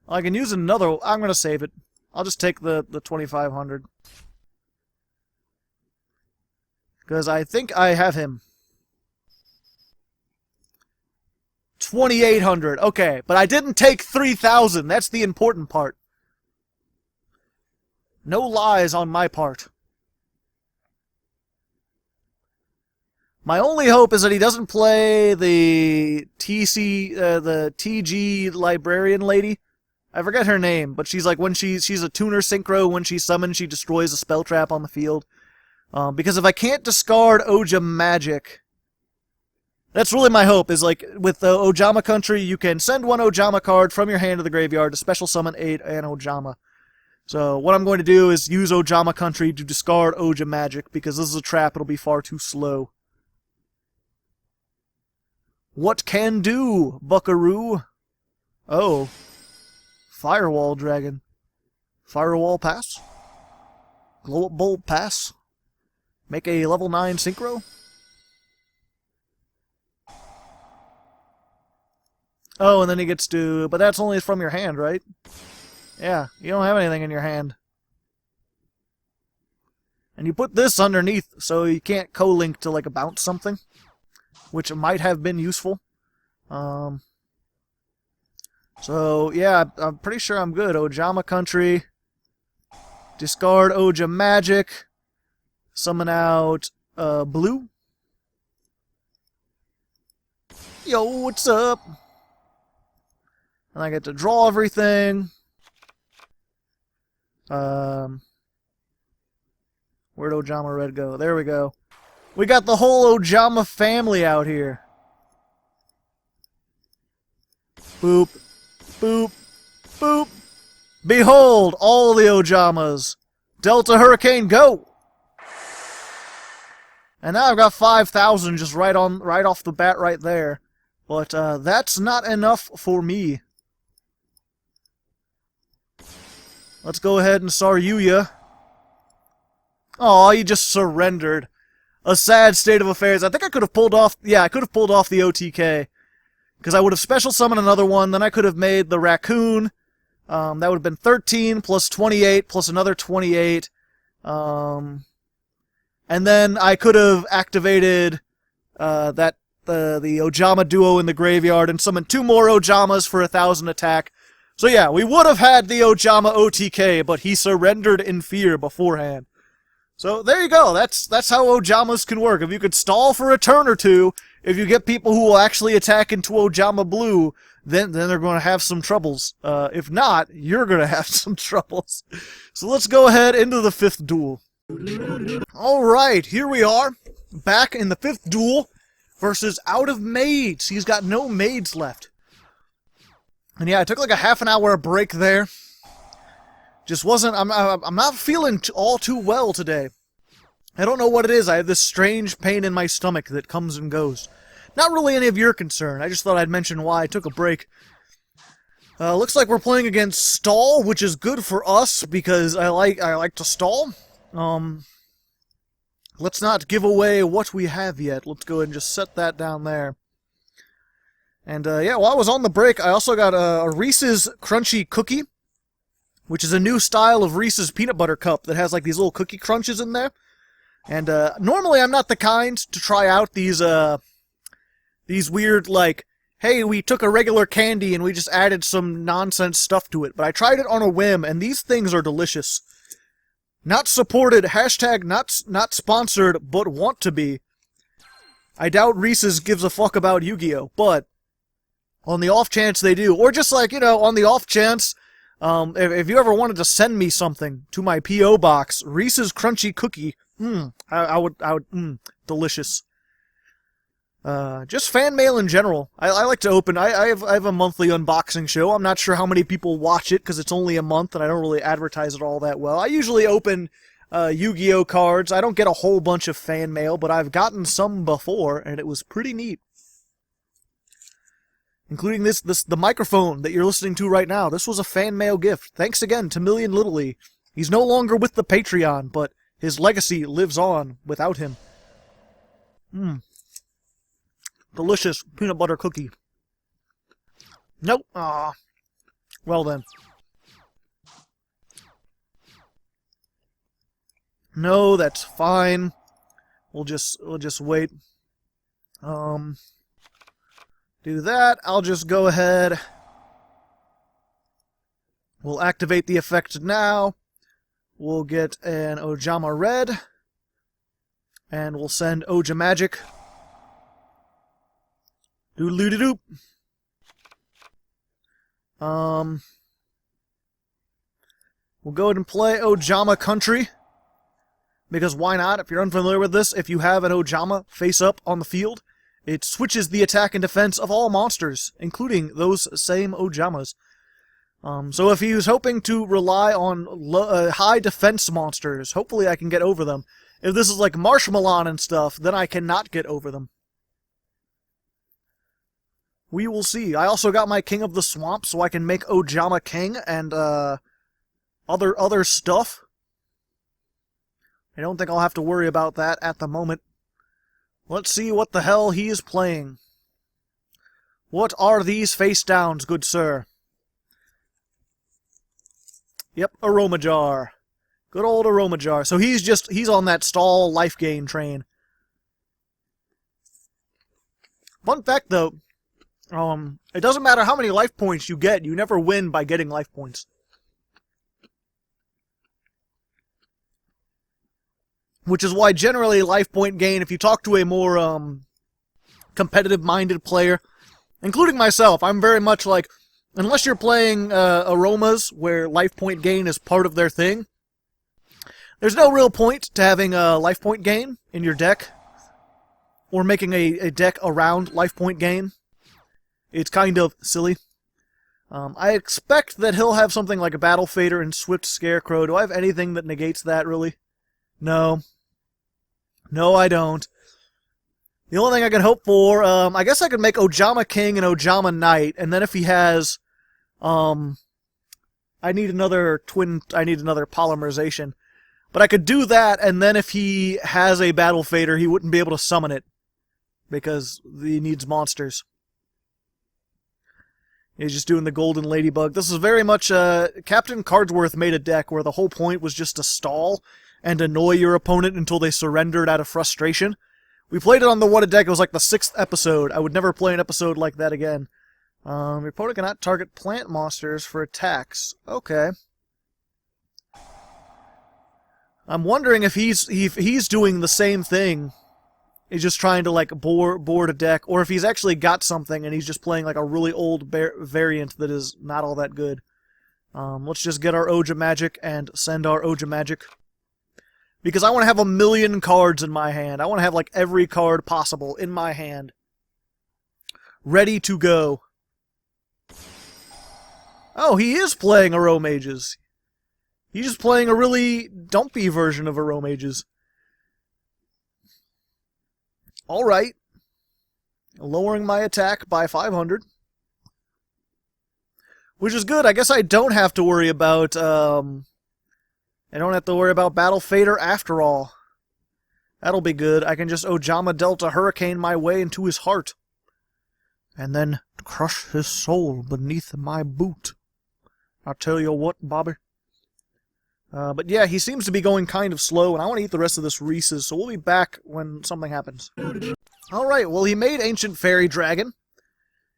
Speaker 2: I can use another. I'm going to save it. I'll just take the 2,500. Because I think I have him. 2,800. Okay, but I didn't take 3,000. That's the important part. No lies on my part. My only hope is that he doesn't play the TG librarian lady. I forget her name, but she's like when she's a tuner synchro. When she's summoned, she destroys a spell trap on the field. Because if I can't discard Ojama Magic, that's really my hope. Is like with the Ojama Country, you can send 1 Ojama card from your hand to the graveyard to special summon an Ojama. So what I'm going to do is use Ojama Country to discard Ojama Magic because this is a trap. It'll be far too slow. What can do, Buckaroo? Oh. Firewall Dragon. Firewall pass? Glow Up Bulb pass? Make a level 9 synchro? Oh, and then he gets to... But that's only from your hand, right? Yeah, you don't have anything in your hand. And you put this underneath so you can't co-link to like a bounce something. Which might have been useful. So, yeah, I'm pretty sure I'm good. Ojama Country. Discard Ojama Magic. Summon out Blue. Yo, what's up? And I get to draw everything. Where'd Ojama Red go? There we go. We got the whole Ojama family out here. Boop. Boop. Boop. Behold, all the Ojamas. Delta Hurricane, go! And now I've got 5,000 just right off the bat right there. But that's not enough for me. Let's go ahead and Saryuya. Oh, he just surrendered. A sad state of affairs. I think I could have pulled off... Yeah, I could have pulled off the OTK. Because I would have special summoned another one, then I could have made the Raccoon. That would have been 13 plus 28 plus another 28. And then I could have activated the Ojama duo in the graveyard and summoned 2 more Ojamas for 1,000 attack. So yeah, we would have had the Ojama OTK, but he surrendered in fear beforehand. So there you go. That's how Ojamas can work. If you could stall for a turn or two, if you get people who will actually attack into Ojama Blue, then they're going to have some troubles. If not, you're going to have some troubles. So let's go ahead into the 5th duel. Alright, here we are. Back in the 5th duel versus Out of Maids. He's got no maids left. And yeah, I took like a half an hour break there. Just wasn't... I'm not feeling all too well today. I don't know what it is. I have this strange pain in my stomach that comes and goes. Not really any of your concern. I just thought I'd mention why I took a break. Looks like we're playing against Stall, which is good for us because I like to stall. Let's not give away what we have yet. Let's go ahead and just set that down there. And yeah, while I was on the break, I also got a Reese's Crunchy Cookie, which is a new style of Reese's Peanut Butter Cup that has like these little cookie crunches in there. And normally I'm not the kind to try out these weird, like, hey, we took a regular candy and we just added some nonsense stuff to it. But I tried it on a whim, and these things are delicious. Not supported, hashtag not sponsored, but want to be. I doubt Reese's gives a fuck about Yu-Gi-Oh, but on the off chance they do, or just like, you know, on the off chance, if you ever wanted to send me something to my P.O. box, Reese's Crunchy Cookie, I would, delicious. Just fan mail in general. I like to open, I have a monthly unboxing show. I'm not sure how many people watch it, because it's only a month, and I don't really advertise it all that well. I usually open, Yu-Gi-Oh cards. I don't get a whole bunch of fan mail, but I've gotten some before, and it was pretty neat. Including the microphone that you're listening to right now. This was a fan mail gift. Thanks again to Million Littlely. He's no longer with the Patreon, but his legacy lives on without him. Delicious peanut butter cookie. Nope. Ah. Well then. No, that's fine. We'll just wait. Do that. I'll just go ahead. We'll activate the effect now. We'll get an Ojama Red. And we'll send Ojamagic. Doodle-doop. We'll go ahead and play Ojama Country. Because why not? If you're unfamiliar with this, if you have an Ojama face up on the field, it switches the attack and defense of all monsters, including those same Ojamas. So if he was hoping to rely on high defense monsters, hopefully I can get over them. If this is like Marshmallow and stuff, then I cannot get over them. We will see. I also got my King of the Swamp, so I can make Ojama King and other stuff. I don't think I'll have to worry about that at the moment. Let's see what the hell he is playing. What are these face downs, good sir? Yep, Aromajar. Good old Aromajar. So he's on that stall life gain train. Fun fact though, it doesn't matter how many life points you get, you never win by getting life points. Which is why generally life point gain, if you talk to a more competitive-minded player, including myself, I'm very much like, unless you're playing aromas where life point gain is part of their thing, there's no real point to having a life point gain in your deck, or making a deck around life point gain. It's kind of silly. I expect that he'll have something like a Battle Fader and Swift Scarecrow. Do I have anything that negates that, really? No. No, I don't. The only thing I can hope for, I guess I could make Ojama King and Ojama Knight, and then if he has, I need another polymerization. But I could do that, and then if he has a Battle Fader, he wouldn't be able to summon it. Because he needs monsters. He's just doing the Golden Ladybug. This is very much, Captain Cardsworth made a deck where the whole point was just to stall and annoy your opponent until they surrendered out of frustration. We played it on the What a Deck. It was like the 6th episode. I would never play an episode like that again. Your opponent cannot target plant monsters for attacks. Okay. I'm wondering if he's doing the same thing. He's just trying to, like, board a deck, or if he's actually got something and he's just playing, like, a really old variant that is not all that good. Let's just get our Ojamagic and send our Ojamagic. Because I want to have 1,000,000 cards in my hand. I want to have, like, every card possible in my hand. Ready to go. Oh, he is playing aromages. He's just playing a really dumpy version of aromages. Alright. Lowering my attack by 500. Which is good. I guess I don't have to worry about, I don't have to worry about Battle Fader after all. That'll be good. I can just Ojama Delta Hurricane my way into his heart. And then crush his soul beneath my boot. I'll tell you what, Bobby. But yeah, he seems to be going kind of slow, and I want to eat the rest of this Reese's, so we'll be back when something happens. Alright, well, he made Ancient Fairy Dragon.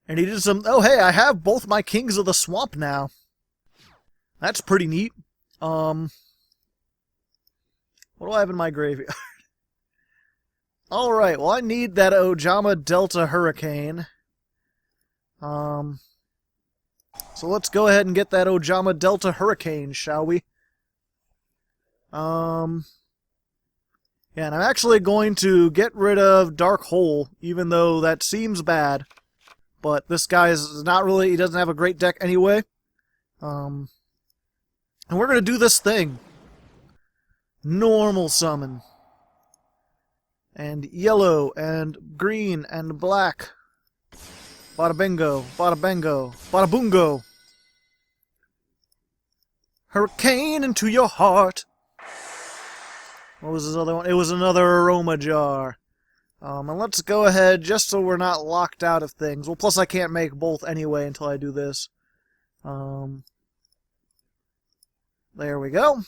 Speaker 2: And he did some... Oh, hey, I have both my Kings of the Swamp now. That's pretty neat. What do I have in my graveyard? Alright, well, I need that Ojama Delta Hurricane. So let's go ahead and get that Ojama Delta Hurricane, shall we? Yeah, and I'm actually going to get rid of Dark Hole, even though that seems bad. But this guy is not really, he doesn't have a great deck anyway. And we're going to do this thing. Normal summon. And yellow, and green, and black. Bada bingo, bada bango, bada boongo. Hurricane into your heart. What was this other one? It was another aroma jar. And let's go ahead, just so we're not locked out of things. Well, plus I can't make both anyway until I do this. There we go.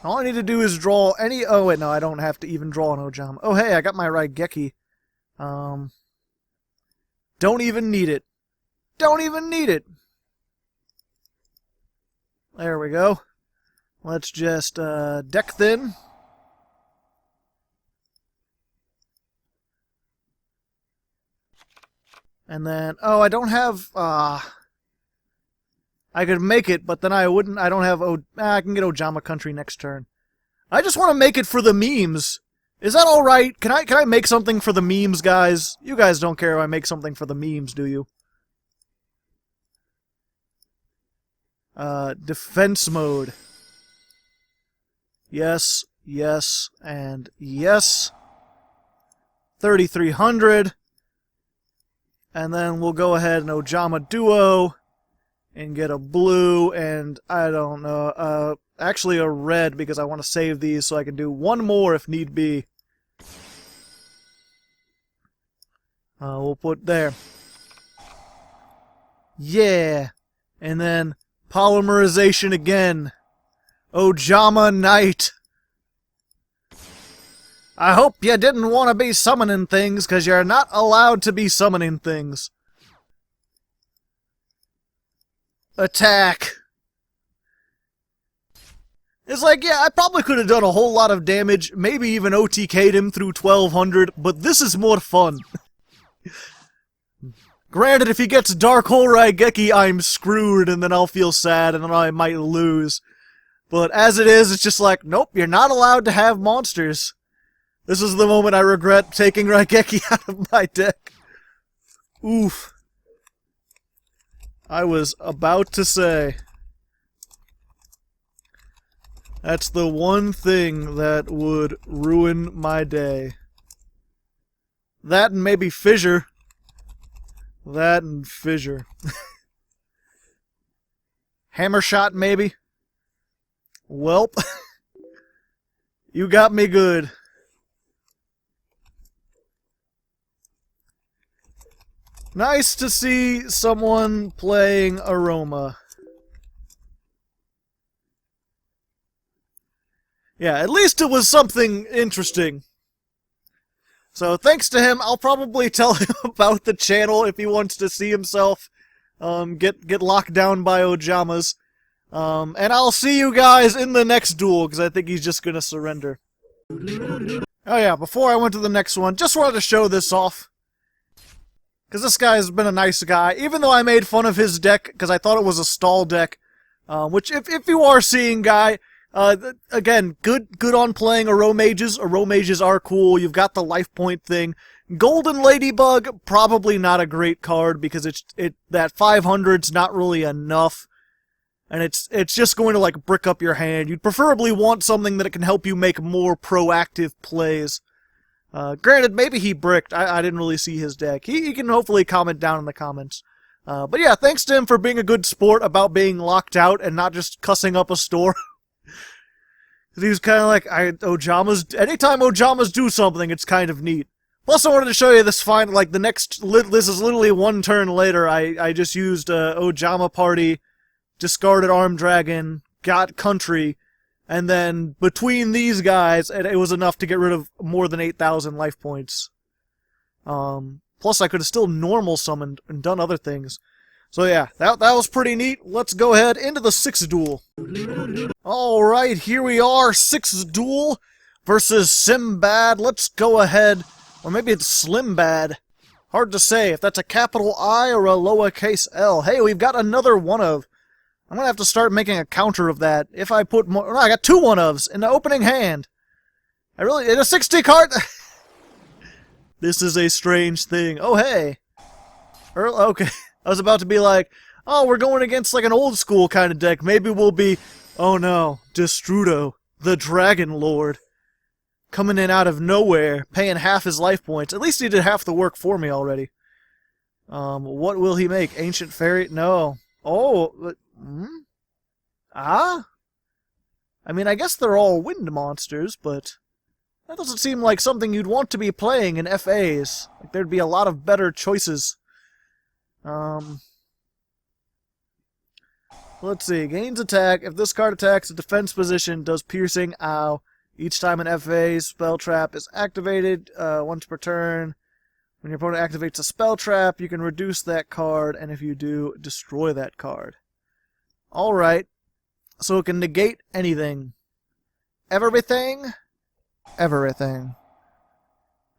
Speaker 2: All I need to do is draw any... Oh, wait, no, I don't have to even draw an Ojama. Oh, hey, I got my Raigeki. Don't even need it. Don't even need it! There we go. Let's just, deck thin. And then, oh, I don't have, I could make it, but then I wouldn't, I don't have, I can get Ojama Country next turn. I just want to make it for the memes. Is that alright? Can I make something for the memes, guys? You guys don't care if I make something for the memes, do you? Defense mode. Yes, yes, and yes. 3,300. And then we'll go ahead and Ojama Duo and get a blue and, I don't know, actually a red because I want to save these so I can do one more if need be. We'll put there. Yeah. And then polymerization again. Ojama Knight. I hope you didn't want to be summoning things, because you're not allowed to be summoning things. Attack. It's like, yeah, I probably could have done a whole lot of damage, maybe even OTK'd him through 1200, but this is more fun. Granted, if he gets Dark Hole Raigeki, I'm screwed, and then I'll feel sad, and then I might lose. But as it is, it's just like, nope, you're not allowed to have monsters. This is the moment I regret taking Raigeki out of my deck. Oof. I was about to say. That's the one thing that would ruin my day. That and maybe Fissure. That and Fissure. Hammer Shot, maybe? Welp. You got me good. Nice to see someone playing Aroma. Yeah, at least it was something interesting. So thanks to him, I'll probably tell him about the channel if he wants to see himself get locked down by Ojamas. And I'll see you guys in the next duel, because I think he's just gonna surrender. Oh yeah, before I went to the next one, just wanted to show this off. Because this guy has been a nice guy, even though I made fun of his deck, because I thought it was a stall deck. Which, if you are seeing, guy, again, good on playing aromages. Aromages are cool. You've got the life point thing. Golden Ladybug, probably not a great card, because that 500's not really enough. And it's just going to, like, brick up your hand. You'd preferably want something that can help you make more proactive plays. Granted, maybe he bricked. I didn't really see his deck. He can hopefully comment down in the comments. But yeah, thanks to him for being a good sport about being locked out and not just cussing up a store. He was kind of like, anytime Ojamas do something, it's kind of neat. Plus, I wanted to show you this fine, like, this is literally one turn later. I just used Ojama Party, discarded Arm Dragon, got Country, and then between these guys, it was enough to get rid of more than 8,000 life points. Plus, I could have still normal summoned and done other things. So yeah, that was pretty neat. Let's go ahead into the 6th duel. Alright, here we are, 6th duel versus Simbad. Let's go ahead, or maybe it's Slimbad. Hard to say if that's a capital I or a lowercase l. Hey, we've got another one of. I'm gonna have to start making a counter of that. If I put more... No, I got 2 one-ofs in the opening hand. In a 60 card... This is a strange thing. Oh, hey. Okay. I was about to be like, oh, we're going against like an old school kind of deck. Maybe we'll be... Oh no, Destrudo, the Dragon Lord. Coming in out of nowhere, paying half his life points. At least he did half the work for me already. What will he make? Ancient Fairy? No. Oh... I mean, I guess they're all wind monsters, but that doesn't seem like something you'd want to be playing in FAs. Like, there'd be a lot of better choices. Let's see. Gains attack. If this card attacks a defense position, does piercing. Ow. Each time an FA spell trap is activated, once per turn. When your opponent activates a spell trap, you can reduce that card, and if you do, destroy that card. Alright, so it can negate anything. Everything? Everything.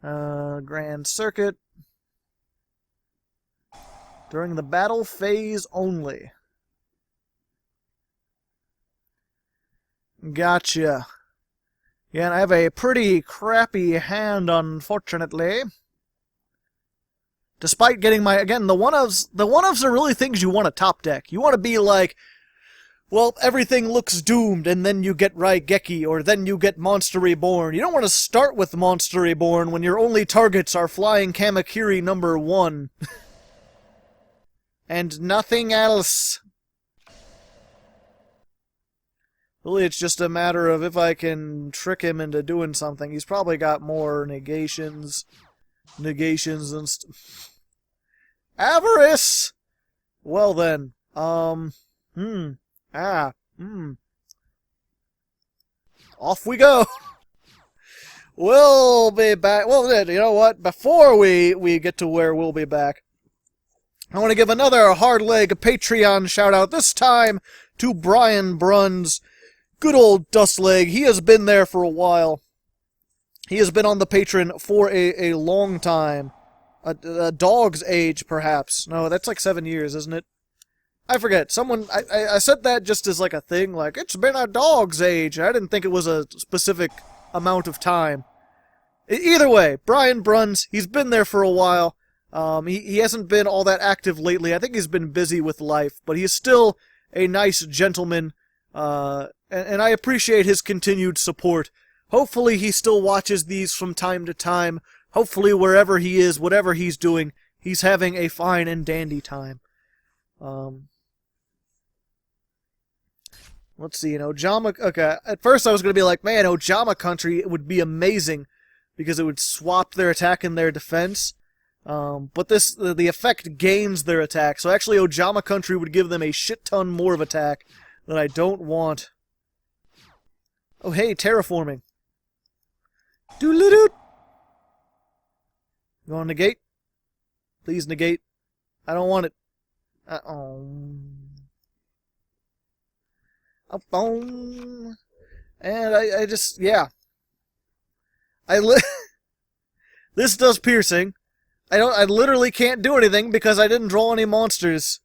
Speaker 2: Grand Circuit. During the battle phase only. Gotcha. Yeah, and I have a pretty crappy hand, unfortunately. Despite getting my... Again, the one-ofs are really things you want to top deck. You want to be like... Well, everything looks doomed, and then you get Raigeki, or then you get Monster Reborn. You don't want to start with Monster Reborn when your only targets are Flying Kamakiri number 1. And nothing else. Really, it's just a matter of if I can trick him into doing something. He's probably got more negations and Avarice! Well then, Off we go! We'll be back. Well, then, you know what? Before we get to where we'll be back, I want to give another Hardleg Patreon shout-out, this time to Brian Bruns. Good old Dustleg. He has been there for a while. He has been on the Patreon for a long time. A dog's age, perhaps. No, that's like 7 years, isn't it? I forget. I said that just as like a thing, like, it's been a dog's age. I didn't think it was a specific amount of time. Either way, Brian Bruns, he's been there for a while. He hasn't been all that active lately. I think he's been busy with life, but he's still a nice gentleman, and I appreciate his continued support. Hopefully he still watches these from time to time. Hopefully wherever he is, whatever he's doing, he's having a fine and dandy time. Let's see, Ojama... Okay, at first I was going to be like, man, Ojama Country would be amazing because it would swap their attack and their defense. But the effect gains their attack. So actually Ojama Country would give them a shit ton more of attack that I don't want. Oh, hey, terraforming. Doodle-doot! You want to negate? Please negate. I don't want it. And I just, yeah. This does piercing. I literally can't do anything because I didn't draw any monsters.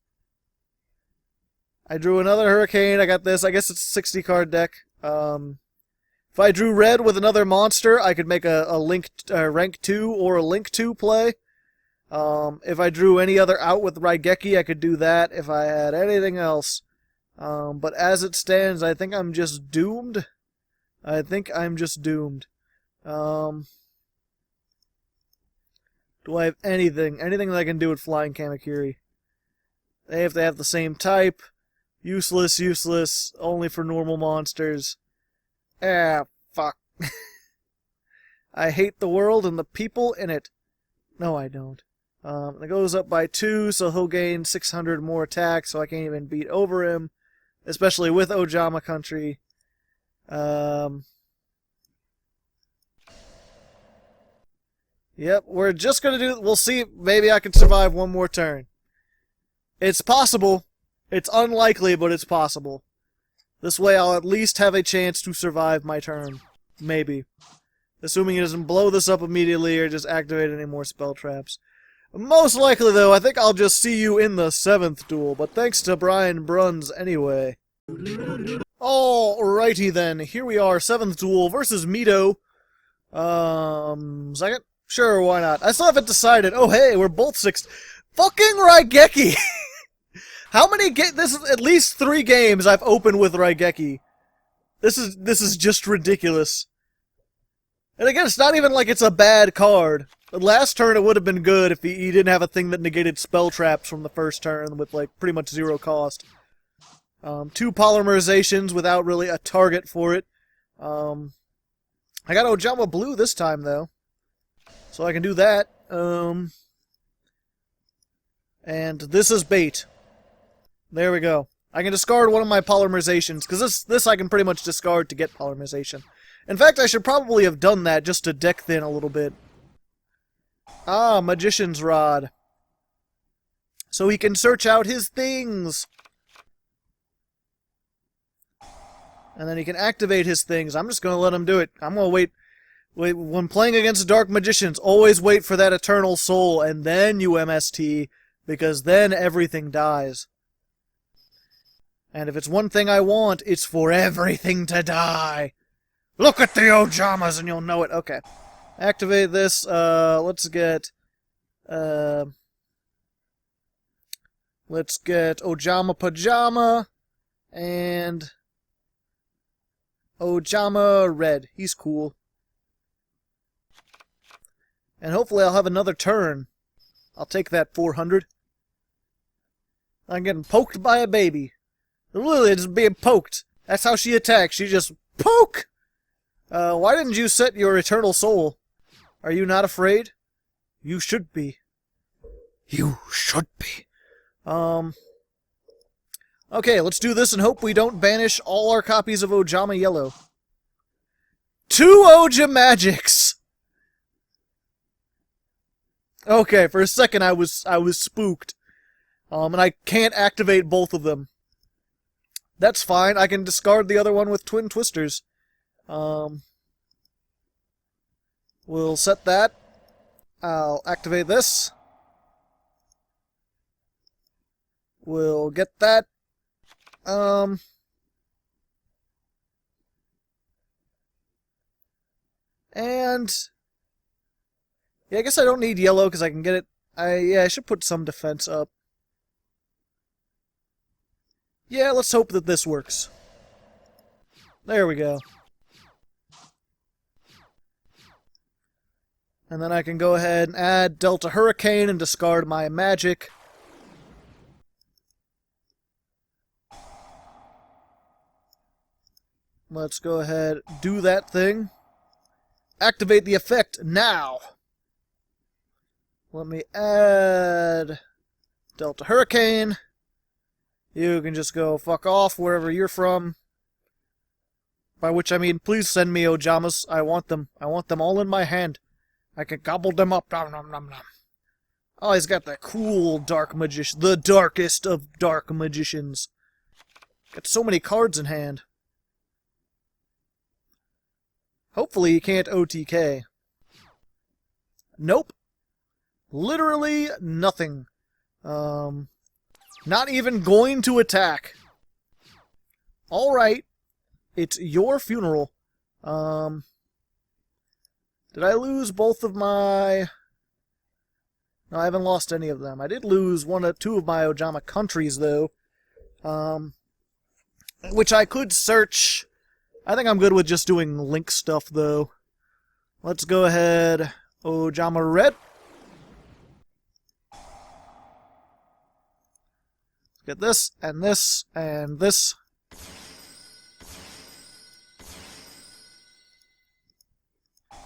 Speaker 2: I drew another Hurricane, I got this, I guess it's a 60 card deck. If I drew red with another monster, I could make a rank 2 or a link 2 play. If I drew any other out with Raigeki, I could do that if I had anything else. But as it stands, I think I'm just doomed. I think I'm just doomed. Do I have anything? Anything that I can do with Flying Kamakiri? They have to have the same type. Useless, useless. Only for normal monsters. Ah, fuck. I hate the world and the people in it. No, I don't. It goes up by 2, so he'll gain 600 more attack, so I can't even beat over him. Especially with Ojama Country. Yep, we're just gonna do... We'll see, maybe I can survive one more turn. It's possible. It's unlikely, but it's possible. This way I'll at least have a chance to survive my turn. Maybe. Assuming it doesn't blow this up immediately or just activate any more spell traps. Most likely, though, I think I'll just see you in the 7th duel, but thanks to Brian Bruns anyway. Alrighty then, here we are, 7th duel versus Mito. Second? Sure, why not? I still haven't decided. Oh, hey, we're both 6th. Fucking Raigeki! How many this is at least 3 games I've opened with Raigeki. This is just ridiculous. And again, it's not even like it's a bad card. The last turn it would have been good if he didn't have a thing that negated spell traps from the first turn with like pretty much 0 cost. 2 polymerizations without really a target for it. I got Ojama Blue this time though, so I can do that. And this is bait. There we go. I can discard one of my polymerizations, because this I can pretty much discard to get polymerization. In fact, I should probably have done that just to deck thin a little bit. Ah, Magician's Rod. So he can search out his things! And then he can activate his things. I'm just going to let him do it. I'm going to wait. When playing against Dark Magicians, always wait for that Eternal Soul, and then you MST, because then everything dies. And if it's one thing I want, it's for everything to die. Look at the Ojamas and you'll know it. Okay. Activate this. Let's get Ojama Pajama and Ojama Red. He's cool. And hopefully I'll have another turn. I'll take that 400. I'm getting poked by a baby. Literally just being poked. That's how she attacks. She just poke! Why didn't you set your Eternal Soul? Are you not afraid? You should be. You should be. Okay, let's do this and hope we don't banish all our copies of Ojama Yellow. 2 Ojamagics! Okay, for a second I was spooked. And I can't activate both of them. That's fine, I can discard the other one with Twin Twisters. We'll set that. I'll activate this. We'll get that. And yeah, I guess I don't need yellow because I can get it. I should put some defense up. Yeah, let's hope that this works. There we go. And then I can go ahead and add Delta Hurricane and discard my magic. Let's go ahead, do that thing. Activate the effect now. Let me add Delta Hurricane. You can just go fuck off wherever you're from. By which I mean, please send me Ojamas. I want them. I want them all in my hand. I can gobble them up. Nom nom nom nom. Oh, he's got the cool dark magician. The darkest of dark magicians. Got so many cards in hand. Hopefully he can't OTK. Nope. Literally nothing. Not even going to attack. Alright. It's your funeral. Did I lose both of my... No, I haven't lost any of them. I did lose two of my Ojama countries, though. Which I could search. I think I'm good with just doing link stuff, though. Let's go ahead. Ojama Red. Get this, and this, and this.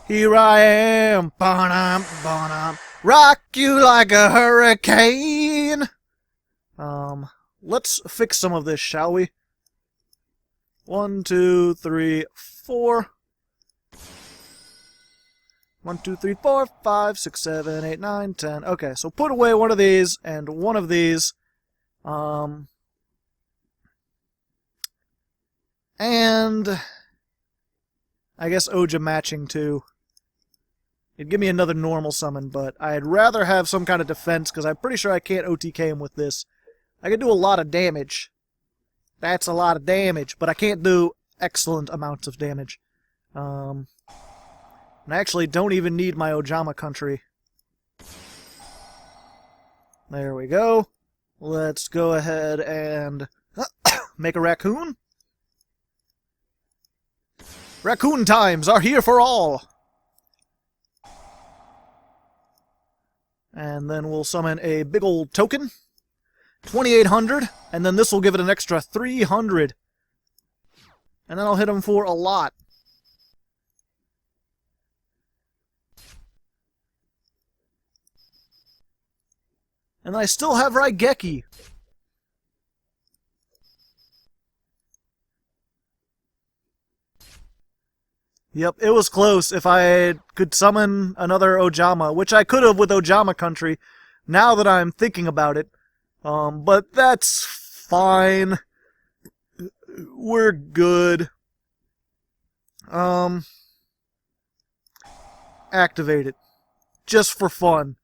Speaker 2: Here I am, bonum, bonum, rock you like a hurricane. Let's fix some of this, shall we? 1, 2, 3, 4. 1, 2, 3, 4, 5, 6, 7, 8, 9, 10. Okay, so put away one of these and one of these. And I guess Oja matching too. It'd give me another normal summon, but I'd rather have some kind of defense, because I'm pretty sure I can't OTK him with this. I can do a lot of damage. That's a lot of damage, but I can't do excellent amounts of damage. And I actually don't even need my Ojama country. There we go. Let's go ahead and make a raccoon. Raccoon times are here for all! And then we'll summon a big old token. 2,800, and then this will give it an extra 300. And then I'll hit him for a lot. And I still have Raigeki. Yep, it was close. If I could summon another Ojama, which I could have with Ojama Country, now that I'm thinking about it. But that's fine. We're good. Activate it. Just for fun.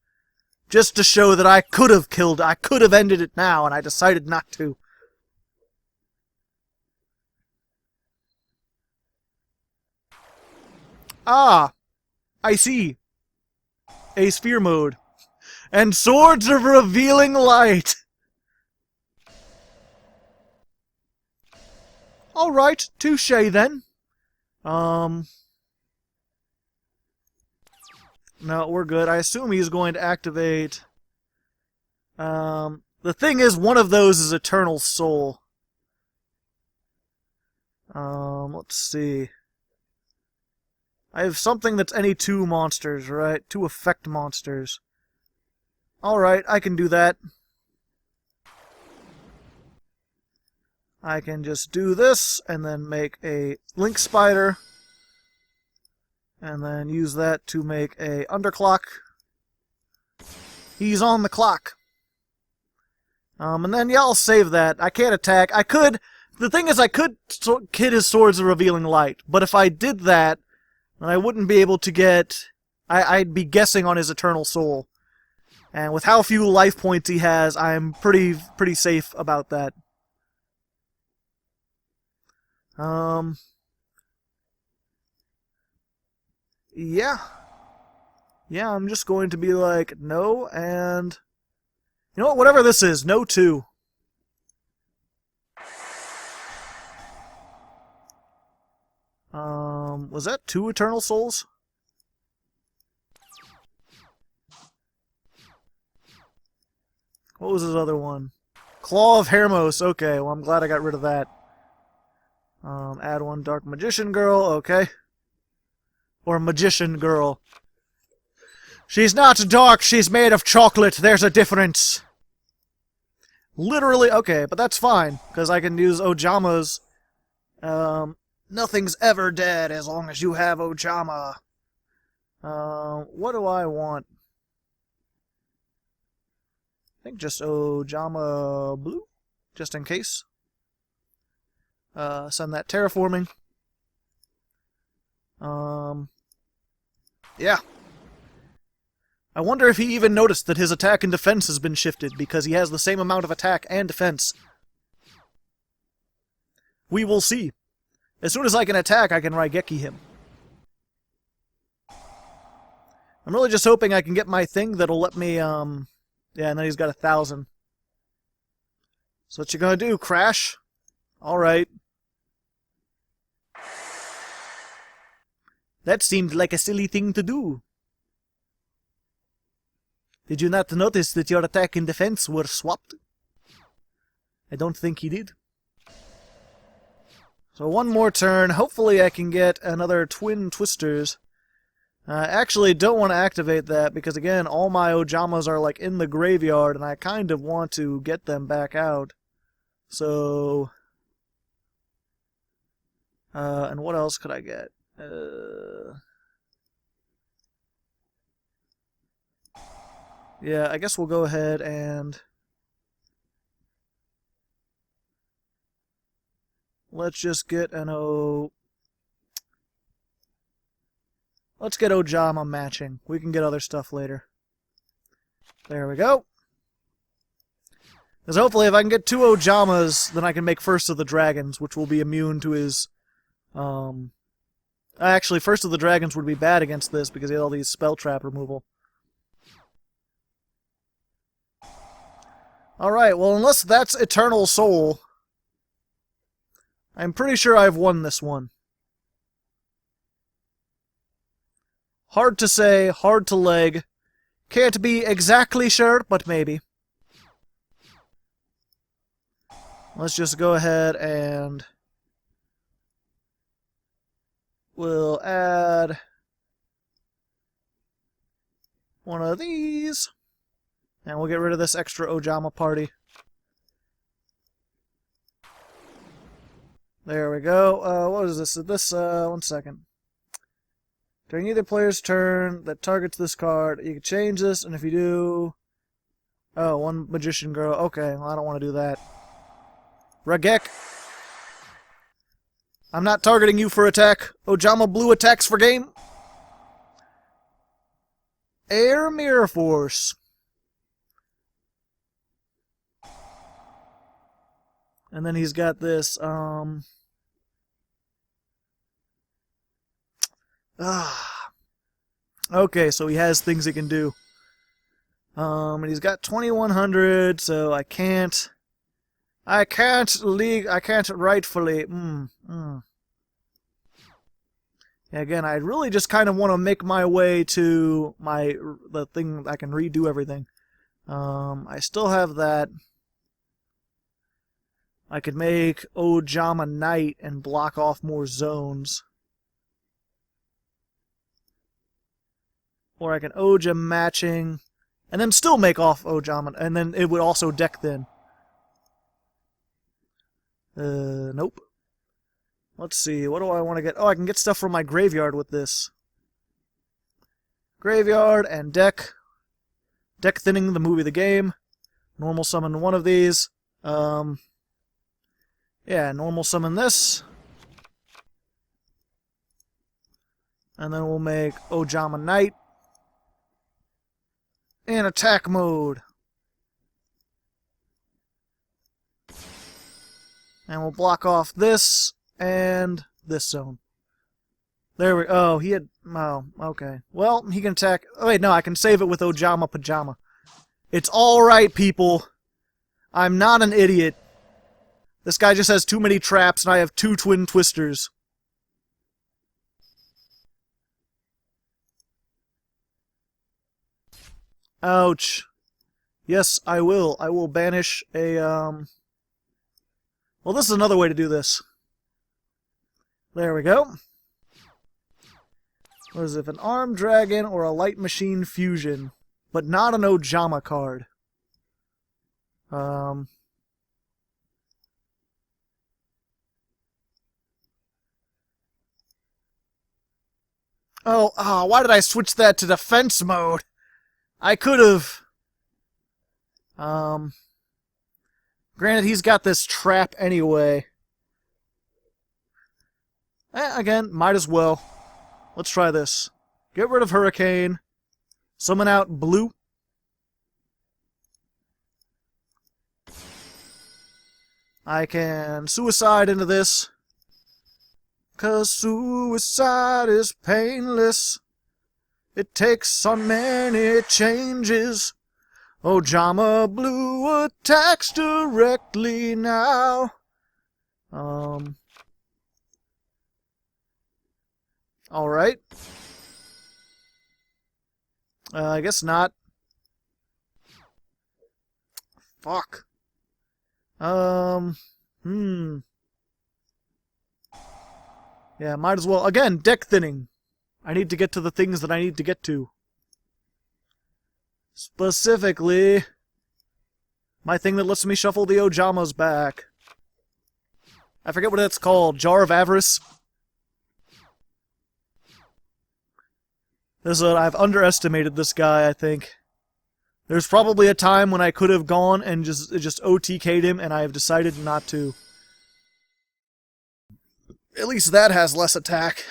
Speaker 2: Just to show that I could have killed it. I could have ended it now, and I decided not to. Ah! I see. A sphere mode. And swords of revealing light! Alright, touche then. No, we're good. I assume he's going to activate... the thing is, one of those is Eternal Soul. Let's see. I have something that's any two monsters, right? Two effect monsters. Alright, I can do that. I can just do this, and then make a Link Spider. And then use that to make a Underclock. He's on the clock. And then, yeah, I'll save that. I can't attack. I could... The thing is, I could hit his Swords of Revealing Light, but if I did that, then I wouldn't be able to get... I'd be guessing on his Eternal Soul. And with how few life points he has, I'm pretty safe about that. Yeah. Yeah, I'm just going to be like, no, and... You know what, whatever this is, no 2. Was that 2 Eternal Souls? What was his other one? Claw of Hermos, okay, well I'm glad I got rid of that. Add one Dark Magician Girl, okay. Or Magician Girl. She's not dark, she's made of chocolate, there's a difference. Literally, okay, but that's fine, because I can use Ojama's. Nothing's ever dead as long as you have Ojama. What do I want? I think just Ojama Blue, just in case. Send that terraforming. Yeah. I wonder if he even noticed that his attack and defense has been shifted, because he has the same amount of attack and defense. We will see. As soon as I can attack, I can Raigeki him. I'm really just hoping I can get my thing that'll let me, yeah, and then he's got 1,000. So what you gonna do, Crash? Alright. That seemed like a silly thing to do. Did you not notice that your attack and defense were swapped? I don't think he did. So one more turn. Hopefully I can get another Twin Twisters. I actually don't want to activate that because, again, all my Ojamas are like in the graveyard and I kind of want to get them back out. So... and what else could I get? Yeah, I guess we'll go ahead and... let's just get an let's get Ojama matching. We can get other stuff later. There we go. Because hopefully if I can get 2 Ojamas, then I can make First of the Dragons, which will be immune to his... Actually, First of the Dragons would be bad against this because he had all these spell trap removal. Alright, well, unless that's Eternal Soul, I'm pretty sure I've won this one. Hard to say, hard to leg. Can't be exactly sure, but maybe. Let's just go ahead and... we'll add... one of these. And we'll get rid of this extra Ojama party. There we go. What is this? One second. During either player's turn that targets this card, you can change this, and if you do... oh, one Magician Girl. Okay, well, I don't want to do that. Ragek. I'm not targeting you for attack. Ojama Blue attacks for game. Air Mirror Force. And then he's got this, okay, so he has things he can do. And he's got 2100, so I can't rightfully, Yeah, again, I really just kind of want to make my way to the thing I can redo everything. I still have that. I could make Ojama Knight and block off more zones. Or I can Oja matching, and then still make off Ojama, and then it would also deck then. Nope. Let's see, what do I want to get? Oh, I can get stuff from my graveyard with this. Graveyard and deck. Deck thinning the movie the game. Normal summon one of these. Yeah, normal summon this. And then we'll make Ojama Knight. In attack mode. And we'll block off this and this zone. There we go. Oh, he had... oh, okay. Well, he can attack... oh, wait, no, I can save it with Ojama Pajama. It's alright, people. I'm not an idiot. This guy just has too many traps, and I have 2 Twin Twisters. Ouch. Yes, I will. I will banish a, well, this is another way to do this. There we go. What is it? An armed dragon or a light machine fusion, but not an Ojama card. Oh, why did I switch that to defense mode? I could have. Granted, he's got this trap anyway. Again, might as well. Let's try this. Get rid of Hurricane. Summon out Blue. I can suicide into this. 'Cause suicide is painless. It takes on many changes. Ojama Blue attacks directly now. Alright. I guess not. Fuck. Yeah, might as well. Again, deck thinning. I need to get to the things that I need to get to. Specifically, my thing that lets me shuffle the Ojamas back. I forget what it's called. Jar of Avarice? I've underestimated this guy, I think. There's probably a time when I could have gone and just OTK'd him, and I have decided not to. At least that has less attack.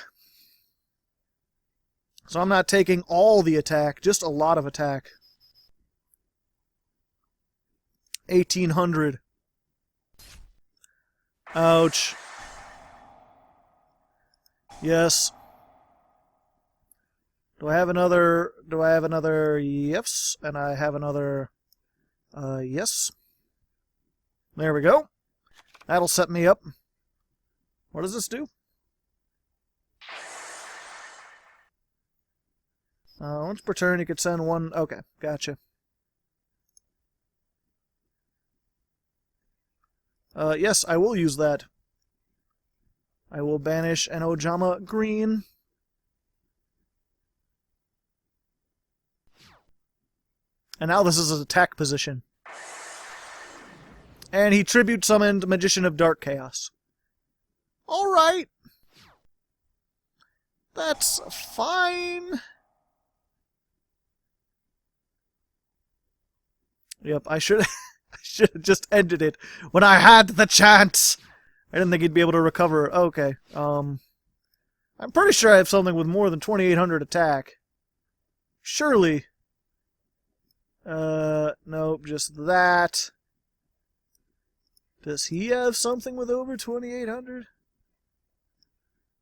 Speaker 2: So I'm not taking all the attack, just a lot of attack. 1800. Ouch. Yes. Do I have another? Yes. And I have another, yes. There we go. That'll set me up. What does this do? Once per turn, you could send one. Okay, gotcha. Yes, I will use that. I will banish an Ojama green. And now this is his attack position. And he tribute summoned Magician of Dark Chaos. Alright. That's fine. Yep, I should have just ended it when I had the chance. I didn't think he'd be able to recover. Okay. I'm pretty sure I have something with more than 2800 attack. Surely. Nope, just that. Does he have something with over 2800?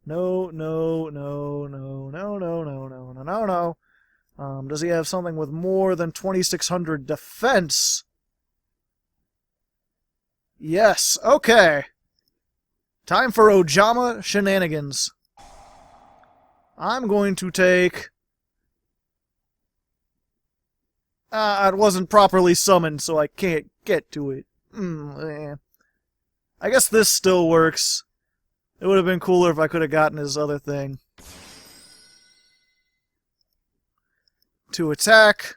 Speaker 2: No. Does he have something with more than 2600 defense? Yes, okay. Time for Ojama shenanigans. I'm going to take... it wasn't properly summoned, so I can't get to it. I guess this still works. It would have been cooler if I could have gotten his other thing. To attack.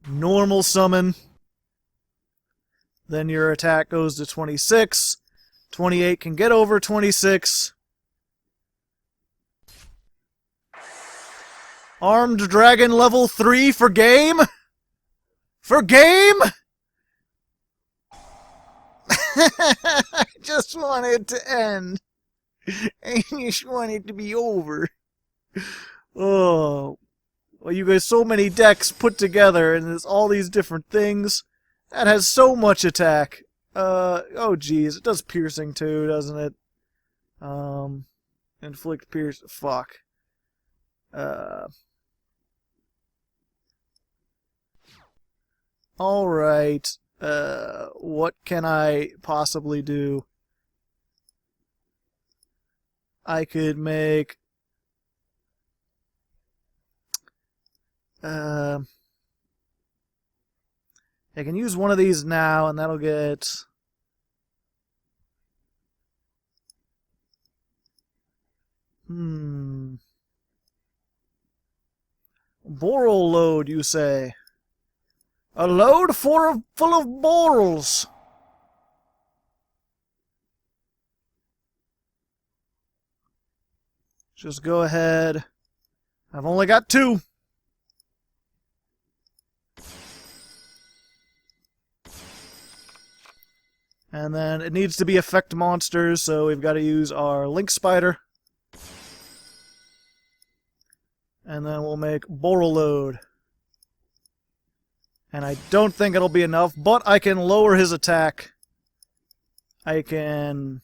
Speaker 2: Normal summon. Then your attack goes to 26. 28 can get over 26. Armed Dragon level 3 for game? For game? I just want it to end. I just want it to be over. Oh. Well, you guys, so many decks put together, and there's all these different things. That has so much attack. Oh geez, it does piercing too, doesn't it? Inflict pierce. Fuck. Alright. What can I possibly do? I could make... I can use one of these now, and that'll get... Boral load, you say? A load full of borals. Just go ahead. I've only got 2. And then it needs to be effect monsters, so we've got to use our Link Spider. And then we'll make Borreload. And I don't think it'll be enough, but I can lower his attack. I can...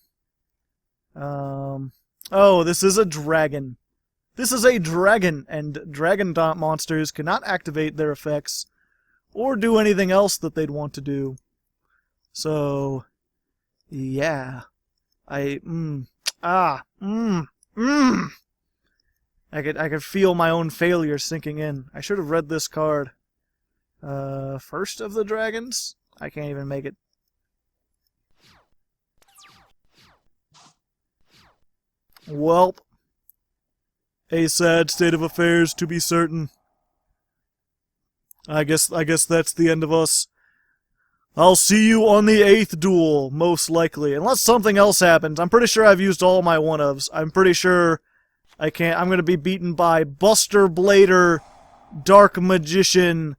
Speaker 2: Oh, this is a dragon. This is a dragon, and dragon monsters cannot activate their effects or do anything else that they'd want to do. So, yeah. I could feel my own failure sinking in. I should have read this card. First of the dragons? I can't even make it. Welp. A sad state of affairs, to be certain. I guess that's the end of us. I'll see you on the 8th duel, most likely. Unless something else happens. I'm pretty sure I've used all my one-ofs. I'm pretty sure I'm going to be beaten by Buster Blader, Dark Magician,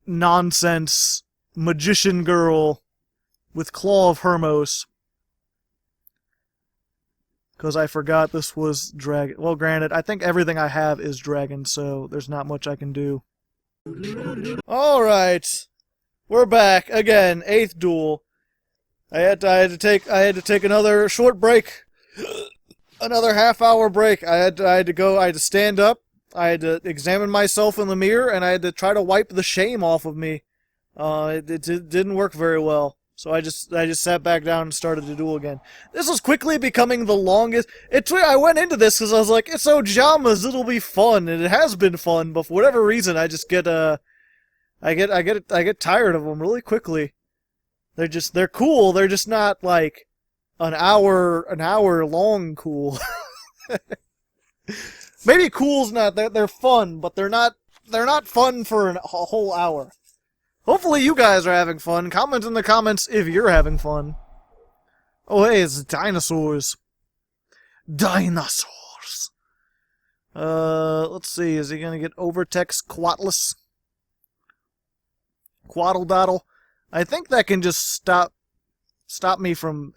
Speaker 2: nonsense, Magician Girl, with Claw of Hermos. Because I forgot this was dragon. Well, granted, I think everything I have is dragon, so there's not much I can do. Alright. We're back. Again, 8th duel. I had to take another short break. Another half-hour break. I had to stand up. I had to examine myself in the mirror, and I had to try to wipe the shame off of me. It didn't work very well. So I just sat back down and started to duel again. This was quickly becoming the longest. I went into this because I was like, it's Ojamas, it'll be fun, and it has been fun. But for whatever reason, I just get I get tired of them really quickly. They're cool. They're just not like an hour long cool. Maybe cool's not. They're fun, but they're not fun for a whole hour. Hopefully you guys are having fun. Comment in the comments if you're having fun. Oh hey, it's dinosaurs. Dinosaurs. Let's see. Is he gonna get Overtex Quatless? Quaddle Doddle? I think that can just stop me from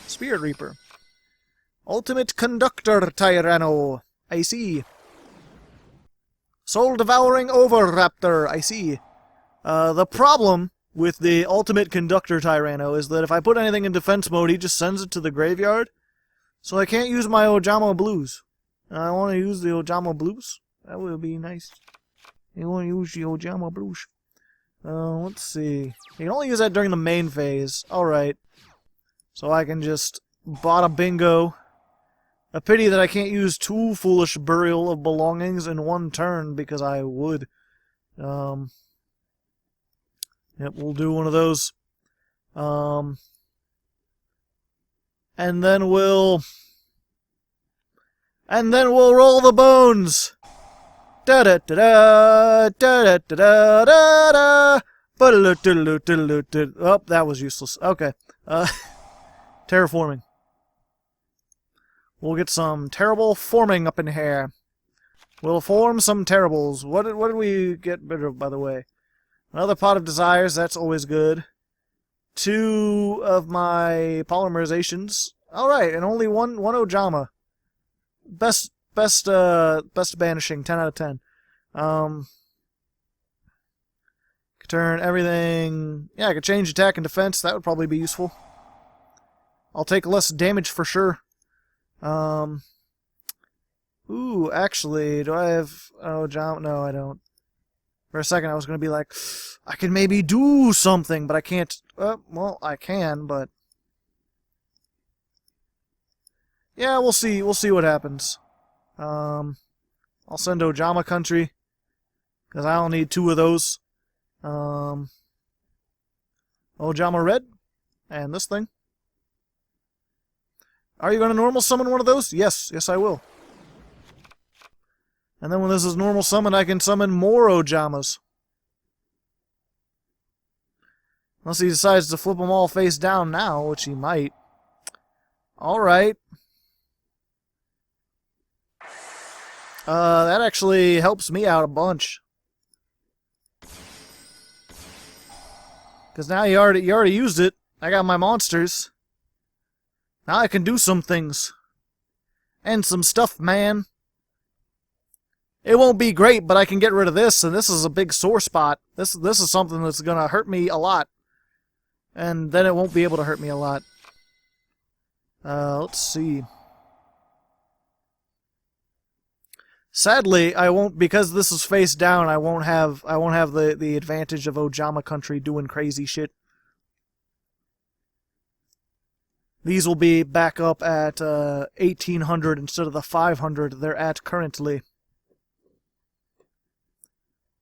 Speaker 2: Spirit Reaper. Ultimate Conductor Tyranno. I see. Soul-devouring Oviraptor, I see. The problem with the Ultimate Conductor Tyranno is that if I put anything in defense mode, he just sends it to the graveyard. So I can't use my Ojama Blues. I want to use the Ojama Blues. That would be nice. You want to use the Ojama Blues. Let's see. You can only use that during the main phase. Alright. So I can just bada bingo. A pity that I can't use 2 Foolish Burial of Belongings in 1 turn, because I would. Yep, we'll do one of those. And then we'll roll the bones! Da-da-da-da, da-da-da-da-da-da, oh, that was useless. Okay. Terraforming. We'll get some terrible forming up in here. We'll form some terribles. What did we get rid of, by the way? Another Pot of Desires, that's always good. 2 of my polymerizations. Alright, and only one Ojama. Best banishing, 10 out of 10. Could turn everything... Yeah, I could change attack and defense. That would probably be useful. I'll take less damage for sure. Ooh, actually, do I have... Oh, John... No, I don't. For a second, I was going to be like, I can maybe do something, but I can't... well, I can, but... Yeah, we'll see. We'll see what happens. I'll send Ojama Country, because I'll need 2 of those. Ojama Red, and this thing. Are you going to normal summon one of those? Yes. Yes, I will. And then when this is normal summon, I can summon more Ojamas. Unless he decides to flip them all face down now, which he might. Alright. That actually helps me out a bunch. Because now you already used it. I got my monsters. Now I can do some things. And some stuff, man. It won't be great, but I can get rid of this, and this is a big sore spot. This is something that's gonna hurt me a lot. And then it won't be able to hurt me a lot. Let's see. Sadly, I won't, because this is face down, I won't have the advantage of Ojama country doing crazy shit. These will be back up at 1800 instead of the 500 they're at currently.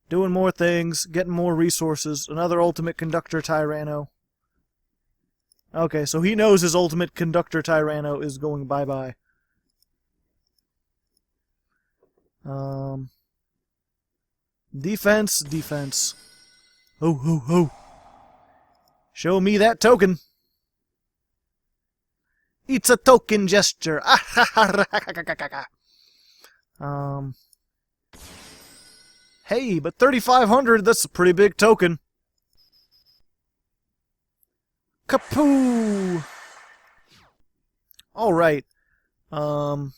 Speaker 2: Doing more things, getting more resources. Another ultimate conductor Tyranno. Okay, so he knows his ultimate conductor Tyranno is going bye-bye. Defense, defense. Ho, ho, ho. Show me that token. It's a token gesture. Hey, but 3,500, that's a pretty big token. Kapoo! Alright. That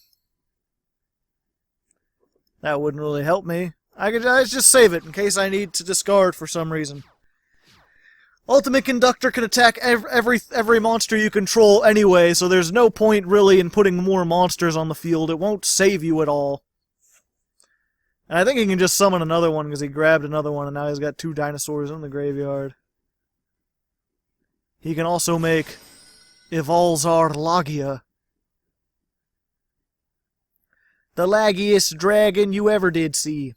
Speaker 2: wouldn't really help me. I could just save it in case I need to discard for some reason. Ultimate Conductor can attack every monster you control anyway, so there's no point really in putting more monsters on the field. It won't save you at all. And I think he can just summon another one because he grabbed another one and now he's got 2 dinosaurs in the graveyard. He can also make Ivalzar Lagia. The laggiest dragon you ever did see.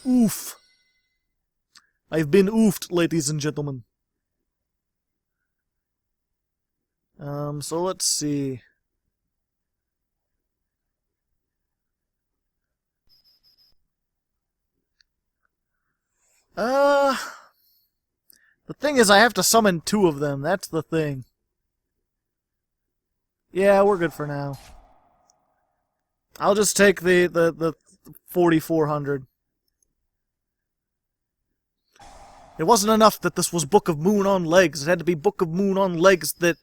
Speaker 2: Oof. I've been oofed, ladies and gentlemen. So let's see. The thing is I have to summon 2 of them, that's the thing. Yeah, we're good for now. I'll just take the 4,400. It wasn't enough that this was Book of Moon on legs. It had to be Book of Moon on legs that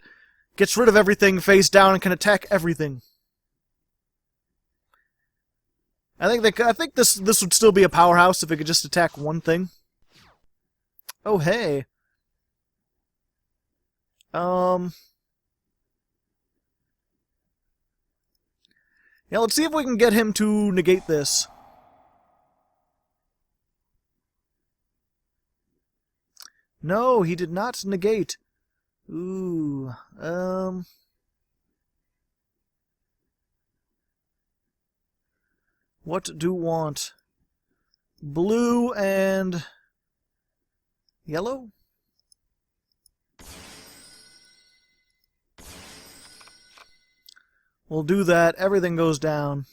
Speaker 2: gets rid of everything face down and can attack everything. I think this would still be a powerhouse if it could just attack one thing. Oh hey. Yeah, let's see if we can get him to negate this. No, he did not negate. Ooh, what do want? Blue and yellow? We'll do that. Everything goes down.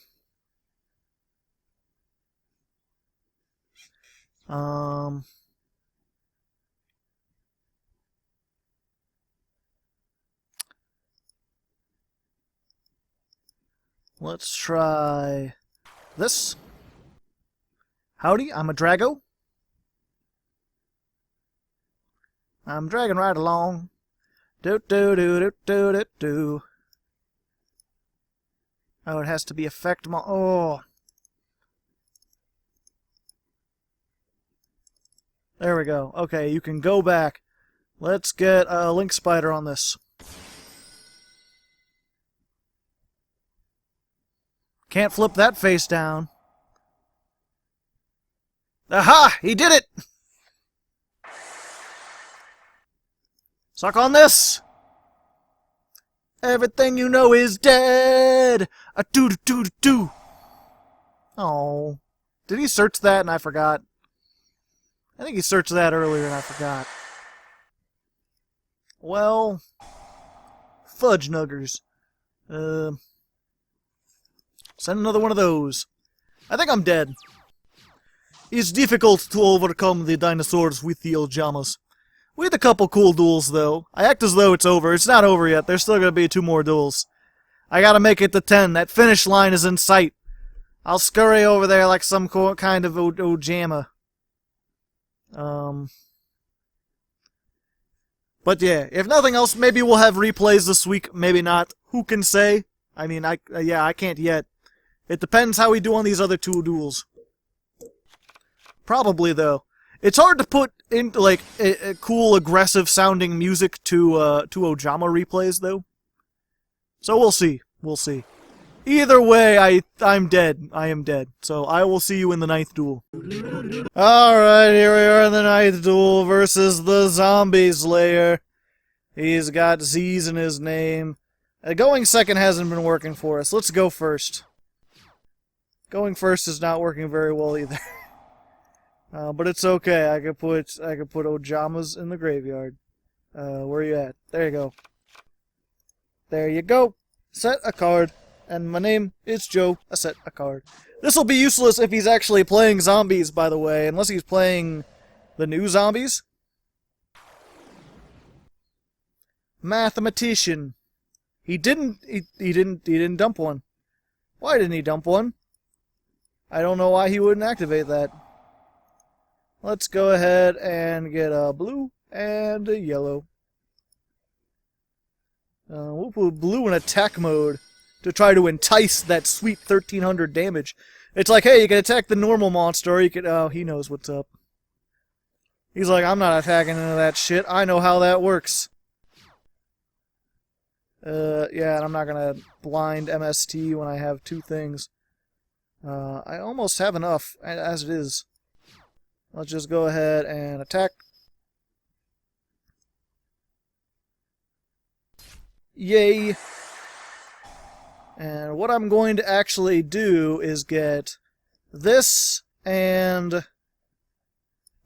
Speaker 2: Let's try this. Howdy, I'm a Drago. I'm dragging right along. Do do do do do do do. Oh, it has to be effect mo- oh. There we go. Okay, you can go back. Let's get a Link Spider on this. Can't flip that face down. Aha! He did it! Suck on this! Everything you know is dead! A doo doo doo doo. Oh. Did he search that and I forgot? I think he searched that earlier and I forgot. Well, fudge nuggers. Send another one of those. I think I'm dead. It's difficult to overcome the dinosaurs with the Ojamas. We had a couple cool duels, though. I act as though it's over. It's not over yet. There's still gonna be 2 more duels. I gotta make it to 10. That finish line is in sight. I'll scurry over there like some kind of Ojama. But yeah, if nothing else, maybe we'll have replays this week. Maybe not. Who can say? I mean, I can't yet. It depends how we do on these other 2 duels. Probably, though. It's hard to put in, like, a cool, aggressive-sounding music to Ojama replays, though. So we'll see. We'll see. Either way, I'm dead. I am dead. So I will see you in the 9th duel. Alright, here we are in the 9th duel versus the Zombie Slayer. He's got Z's in his name. Going second hasn't been working for us. Let's go first. Going first is not working very well either. But it's okay. I could put Ojamas in the graveyard. Where are you at? There you go. There you go. Set a card. And my name is Joe. I set a card. This will be useless if he's actually playing zombies, by the way, unless he's playing the new zombies. Mathematician. He didn't dump one. Why didn't he dump one? I don't know why he wouldn't activate that. Let's go ahead and get a blue and a yellow. We'll put blue in attack mode to try to entice that sweet 1300 damage. It's like, hey, you can attack the normal monster, or you can... Oh, he knows what's up. He's like, I'm not attacking into that shit. I know how that works. Yeah, and I'm not gonna blind MST when I have 2 things. I almost have enough, as it is. Let's just go ahead and attack. Yay! And what I'm going to actually do is get this and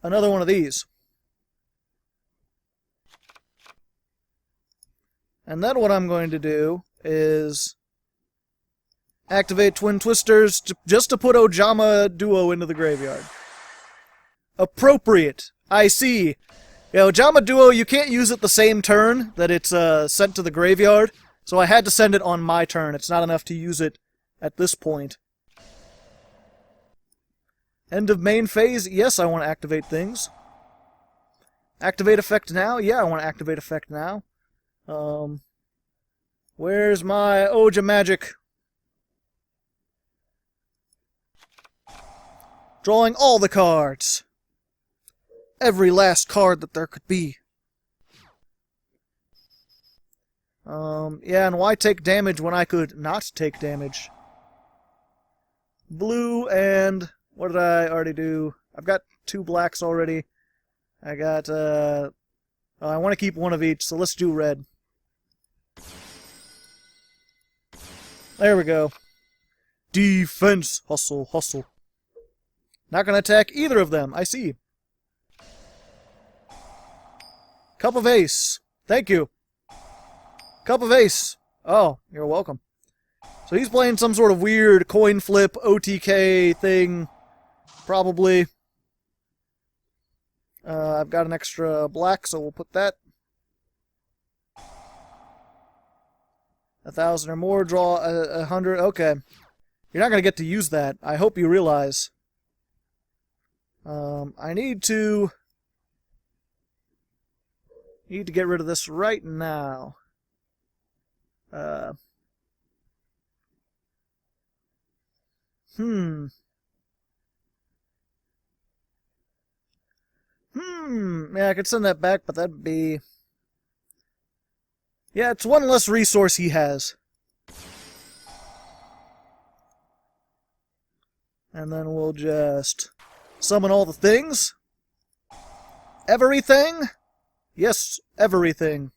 Speaker 2: another one of these. And then what I'm going to do is activate Twin Twisters just to put Ojama Duo into the graveyard. Appropriate. I see. Yeah, Ojama Duo, you can't use it the same turn that it's sent to the graveyard, so I had to send it on my turn. It's not enough to use it at this point. End of main phase? Yes, I want to activate things. Activate effect now? Yeah, I want to activate effect now. Where's my Oja magic? Drawing all the cards. Every last card that there could be. Yeah, and why take damage when I could not take damage? Blue and... what did I already do? I've got 2 blacks already. I got, I want to keep 1 of each, so let's do red. There we go. Defense! Hustle, hustle. Not gonna attack either of them, I see. Cup of Ace. Thank you. Cup of Ace. Oh, you're welcome. So he's playing some sort of weird coin flip OTK thing. Probably. I've got an extra black, so we'll put that. 1,000 or more, draw 100. Okay. You're not going to get to use that. I hope you realize. I need to get rid of this right now. Yeah, I could send that back, but that'd be... yeah, it's 1 less resource he has. And then we'll just summon all the things. Everything? Yes, everything.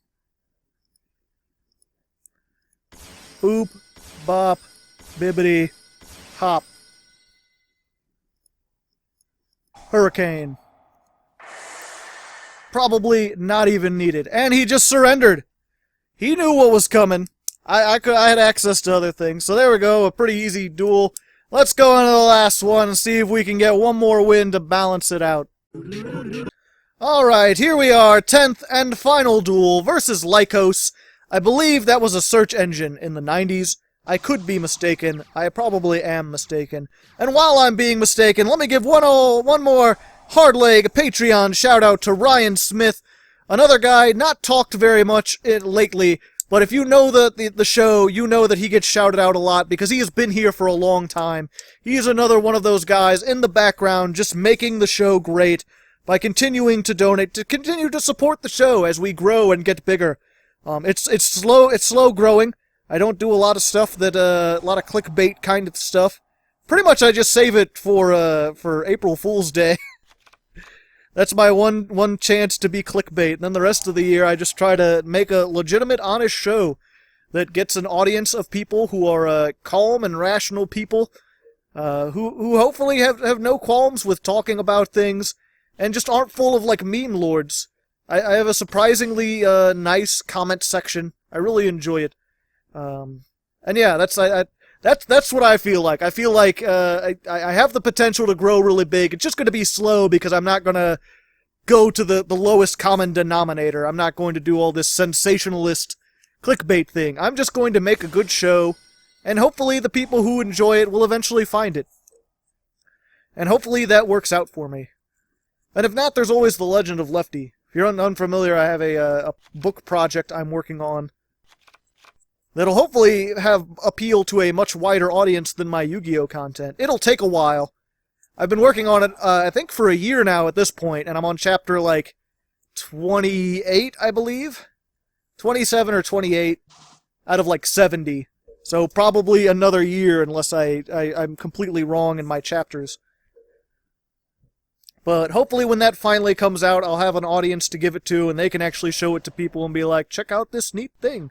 Speaker 2: Boop, bop, bibbity, hop. Hurricane. Probably not even needed. And he just surrendered. He knew what was coming. I had access to other things. So there we go, a pretty easy duel. Let's go into the last one and see if we can get one more win to balance it out. Alright, here we are, 10th and final duel versus Lycos. I believe that was a search engine in the 90s. I could be mistaken. I probably am mistaken. And while I'm being mistaken, let me give one more Hardleg Patreon shout-out to Ryan Smith, another guy not talked very much lately, but if you know the show, you know that he gets shouted out a lot because he has been here for a long time. He is another one of those guys in the background just making the show great by continuing to donate, to continue to support the show as we grow and get bigger. It's slow growing. I don't do a lot of stuff that, a lot of clickbait kind of stuff. Pretty much I just save it for April Fool's Day. That's my one chance to be clickbait. And then the rest of the year I just try to make a legitimate, honest show that gets an audience of people who are, calm and rational people, who hopefully have no qualms with talking about things and just aren't full of, like, meme lords. I have a surprisingly, nice comment section. I really enjoy it. And yeah, that's what I feel like. I feel like, I have the potential to grow really big. It's just gonna be slow because I'm not gonna go to the lowest common denominator. I'm not going to do all this sensationalist clickbait thing. I'm just going to make a good show, and hopefully the people who enjoy it will eventually find it. And hopefully that works out for me. And if not, there's always The Legend of Lefty. If you're unfamiliar, I have a book project I'm working on that'll hopefully have appeal to a much wider audience than my Yu-Gi-Oh content. It'll take a while. I've been working on it, I think for a year now at this point, and I'm on chapter, like, 28, I believe? 27 or 28 out of, like, 70. So probably another year unless I'm completely wrong in my chapters. But hopefully when that finally comes out, I'll have an audience to give it to, and they can actually show it to people and be like, check out this neat thing.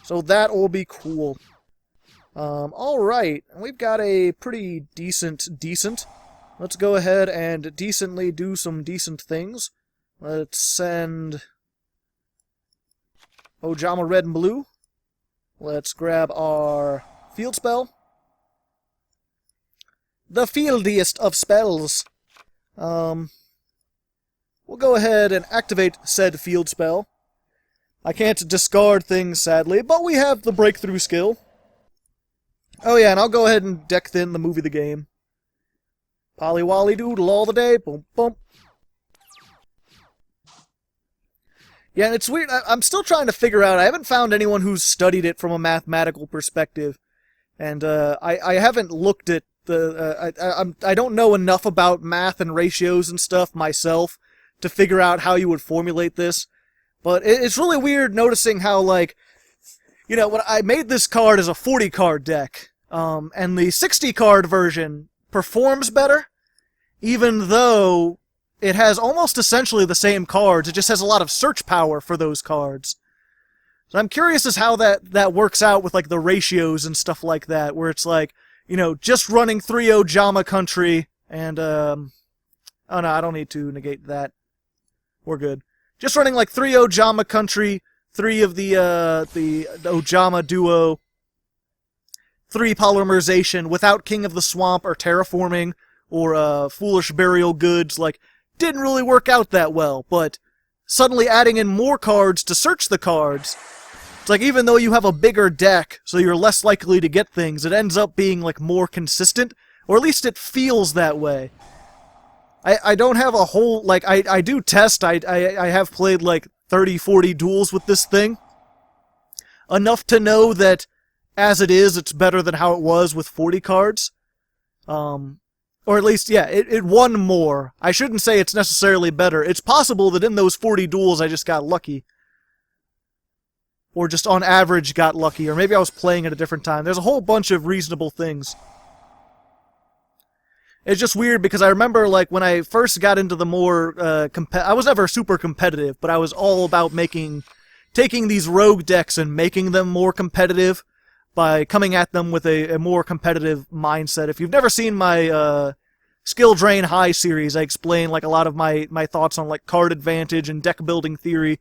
Speaker 2: So that will be cool. Alright, we've got a pretty decent. Let's go ahead and decently do some decent things. Let's send Ojama Red and Blue. Let's grab our field spell. The fieldiest of spells. We'll go ahead and activate said field spell. I can't discard things, sadly, but we have the breakthrough skill. Oh yeah, and I'll go ahead and deck thin the movie The Game. Polly-wally doodle all the day, boom, boom. Yeah, and it's weird, I'm still trying to figure out, I haven't found anyone who's studied it from a mathematical perspective. And, I haven't looked at I don't know enough about math and ratios and stuff myself to figure out how you would formulate this. But it's really weird noticing how, like, you know, when I made this card as a 40-card deck, and the 60-card version performs better, even though it has almost essentially the same cards, it just has a lot of search power for those cards. So I'm curious as how that works out with, like, the ratios and stuff like that, where it's like, you know, just running 3 Ojama Country, and, oh no, I don't need to negate that. We're good. Just running, like, 3 Ojama Country, 3 of the Ojama Duo, 3 Polymerization, without King of the Swamp, or Terraforming, or, Foolish Burial Goods, like, didn't really work out that well, but suddenly adding in more cards to search the cards, it's like, even though you have a bigger deck, so you're less likely to get things, it ends up being, like, more consistent, or at least it feels that way. I don't have a whole, like, I do test, I have played, like, 30, 40 duels with this thing. Enough to know that, as it is, it's better than how it was with 40 cards. Or at least, yeah, it won more. I shouldn't say it's necessarily better. It's possible that in those 40 duels I just got lucky. Or just on average got lucky, or maybe I was playing at a different time. There's a whole bunch of reasonable things. It's just weird because I remember, like, when I first got into the more, I was never super competitive, but I was all about taking these rogue decks and making them more competitive by coming at them with a more competitive mindset. If you've never seen my, Skill Drain High series, I explain, like, a lot of my thoughts on, like, card advantage and deck building theory.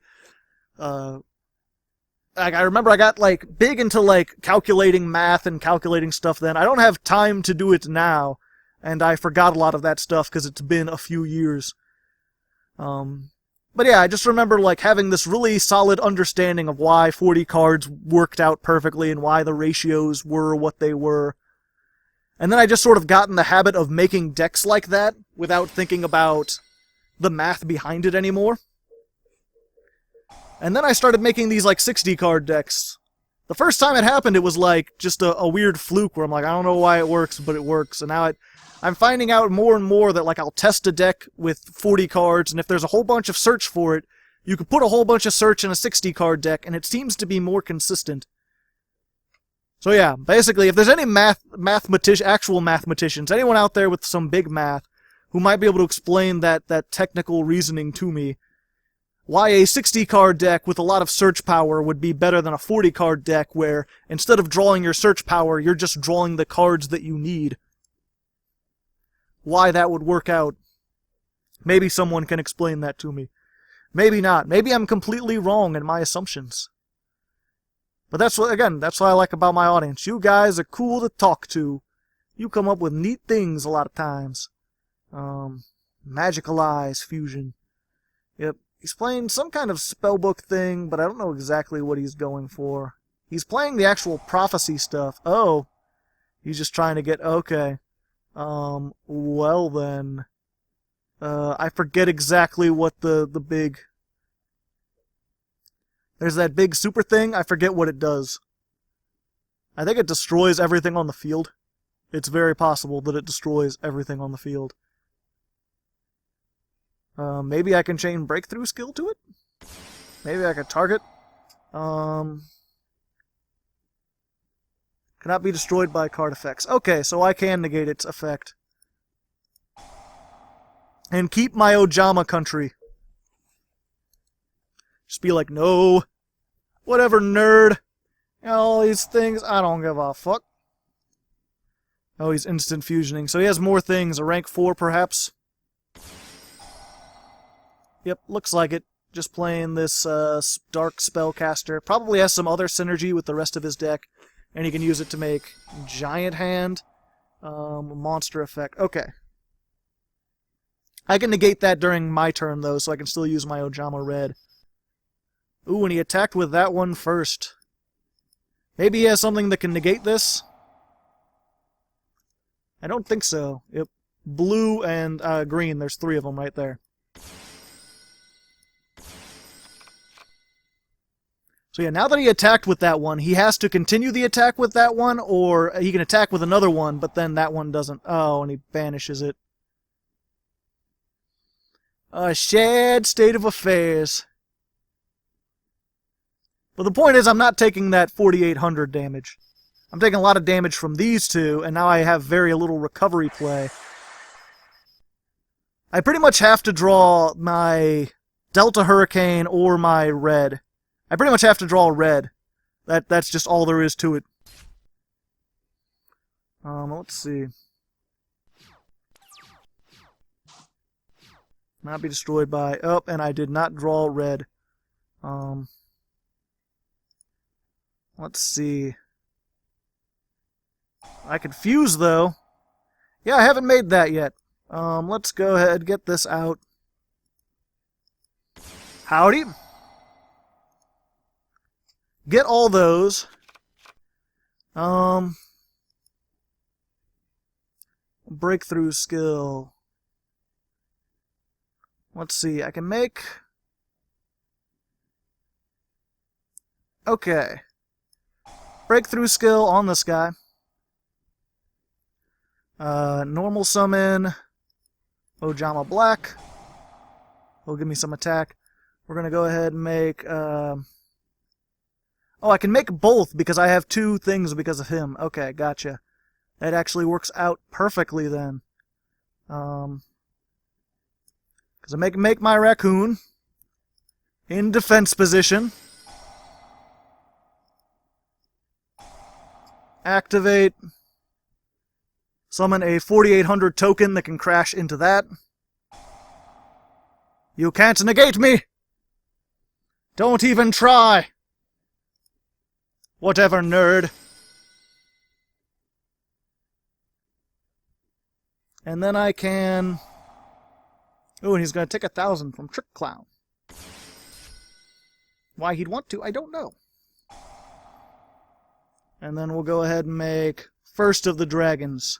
Speaker 2: I remember I got, like, big into, like, calculating math and calculating stuff then. I don't have time to do it now, and I forgot a lot of that stuff because it's been a few years. But yeah, I just remember, like, having this really solid understanding of why 40 cards worked out perfectly and why the ratios were what they were. And then I just sort of got in the habit of making decks like that without thinking about the math behind it anymore. And then I started making these, like, 60 card decks. The first time it happened, it was, like, just a weird fluke where I'm like, I don't know why it works, but it works. And now I'm finding out more and more that, like, I'll test a deck with 40 cards, and if there's a whole bunch of search for it, you could put a whole bunch of search in a 60 card deck, and it seems to be more consistent. So yeah, basically, if there's any actual mathematicians, anyone out there with some big math, who might be able to explain that technical reasoning to me, why a 60 card deck with a lot of search power would be better than a 40 card deck where, instead of drawing your search power, you're just drawing the cards that you need. Why that would work out. Maybe someone can explain that to me. Maybe not. Maybe I'm completely wrong in my assumptions. But that's what I like about my audience. You guys are cool to talk to. You come up with neat things a lot of times. Magical Eyes fusion. Yep. He's playing some kind of spellbook thing, but I don't know exactly what he's going for. He's playing the actual prophecy stuff. Oh. He's just trying to get... Okay. Well then. I forget exactly what the big... There's that big super thing. I forget what it does. I think it destroys everything on the field. It's very possible that it destroys everything on the field. Maybe I can chain breakthrough skill to it? Maybe I could target. Cannot be destroyed by card effects. Okay, so I can negate its effect. And keep my Ojama country. Just be like, no. Whatever, nerd. All these things, I don't give a fuck. Oh, he's instant fusioning. So he has more things. A rank 4, perhaps? Yep, looks like it. Just playing this dark spellcaster. Probably has some other synergy with the rest of his deck. And he can use it to make Giant Hand. Monster effect. Okay. I can negate that during my turn, though, so I can still use my Ojama Red. Ooh, and he attacked with that one first. Maybe he has something that can negate this? I don't think so. Yep. Blue and green. There's 3 of them right there. So yeah, now that he attacked with that one, he has to continue the attack with that one, or he can attack with another one, but then that one doesn't. Oh, and he banishes it. A sad state of affairs. But the point is, I'm not taking that 4,800 damage. I'm taking a lot of damage from these two, and now I have very little recovery play. I pretty much have to draw my Delta Hurricane or my red. I pretty much have to draw red. That's just all there is to it. Let's see. Not be destroyed by... Oh, and I did not draw red. Let's see. I could fuse, though. Yeah, I haven't made that yet. Let's go ahead and get this out. Howdy. Get all those. Breakthrough skill. Let's see, I can make... Okay. Breakthrough skill on this guy. Normal summon. Ojama Black. He'll give me some attack. We're going to go ahead and make... Oh, I can make both because I have 2 things because of him. Okay, gotcha. That actually works out perfectly then. Because I make my raccoon in defense position. Activate. Summon a 4,800 token that can crash into that. You can't negate me! Don't even try! Whatever, nerd. And then I can... Oh, and he's going to take 1,000 from Trick Clown. Why he'd want to, I don't know. And then we'll go ahead and make First of the Dragons.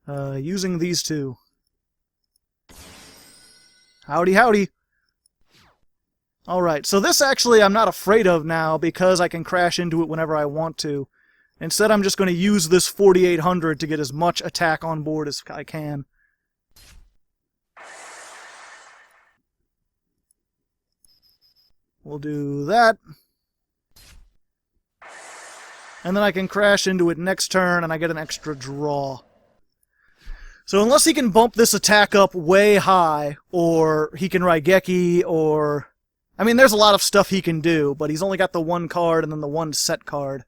Speaker 2: Using these two. Howdy, howdy. Alright, so this actually I'm not afraid of now because I can crash into it whenever I want to. Instead, I'm just going to use this 4,800 to get as much attack on board as I can. We'll do that. And then I can crash into it next turn and I get an extra draw. So unless he can bump this attack up way high, or he can Raigeki, or... I mean, there's a lot of stuff he can do, but he's only got the one card and then the one set card.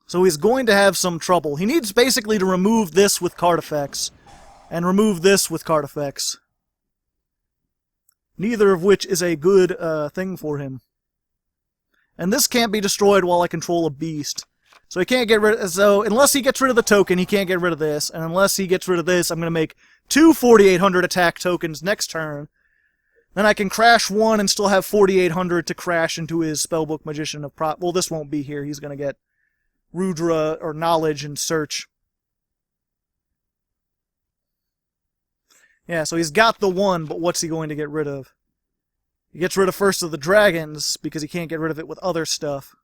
Speaker 2: So he's going to have some trouble. He needs basically to remove this with card effects, and remove this with card effects. Neither of which is a good thing for him. And this can't be destroyed while I control a beast. So he can't get rid of... So unless he gets rid of the token, he can't get rid of this. And unless he gets rid of this, I'm going to make 2 4,800 attack tokens next turn. Then I can crash one and still have 4,800 to crash into his Spellbook Magician of Well, this won't be here. He's going to get Rudra, or Knowledge, and Search. Yeah, so he's got the one, but what's he going to get rid of? He gets rid of First of the Dragons, because he can't get rid of it with other stuff.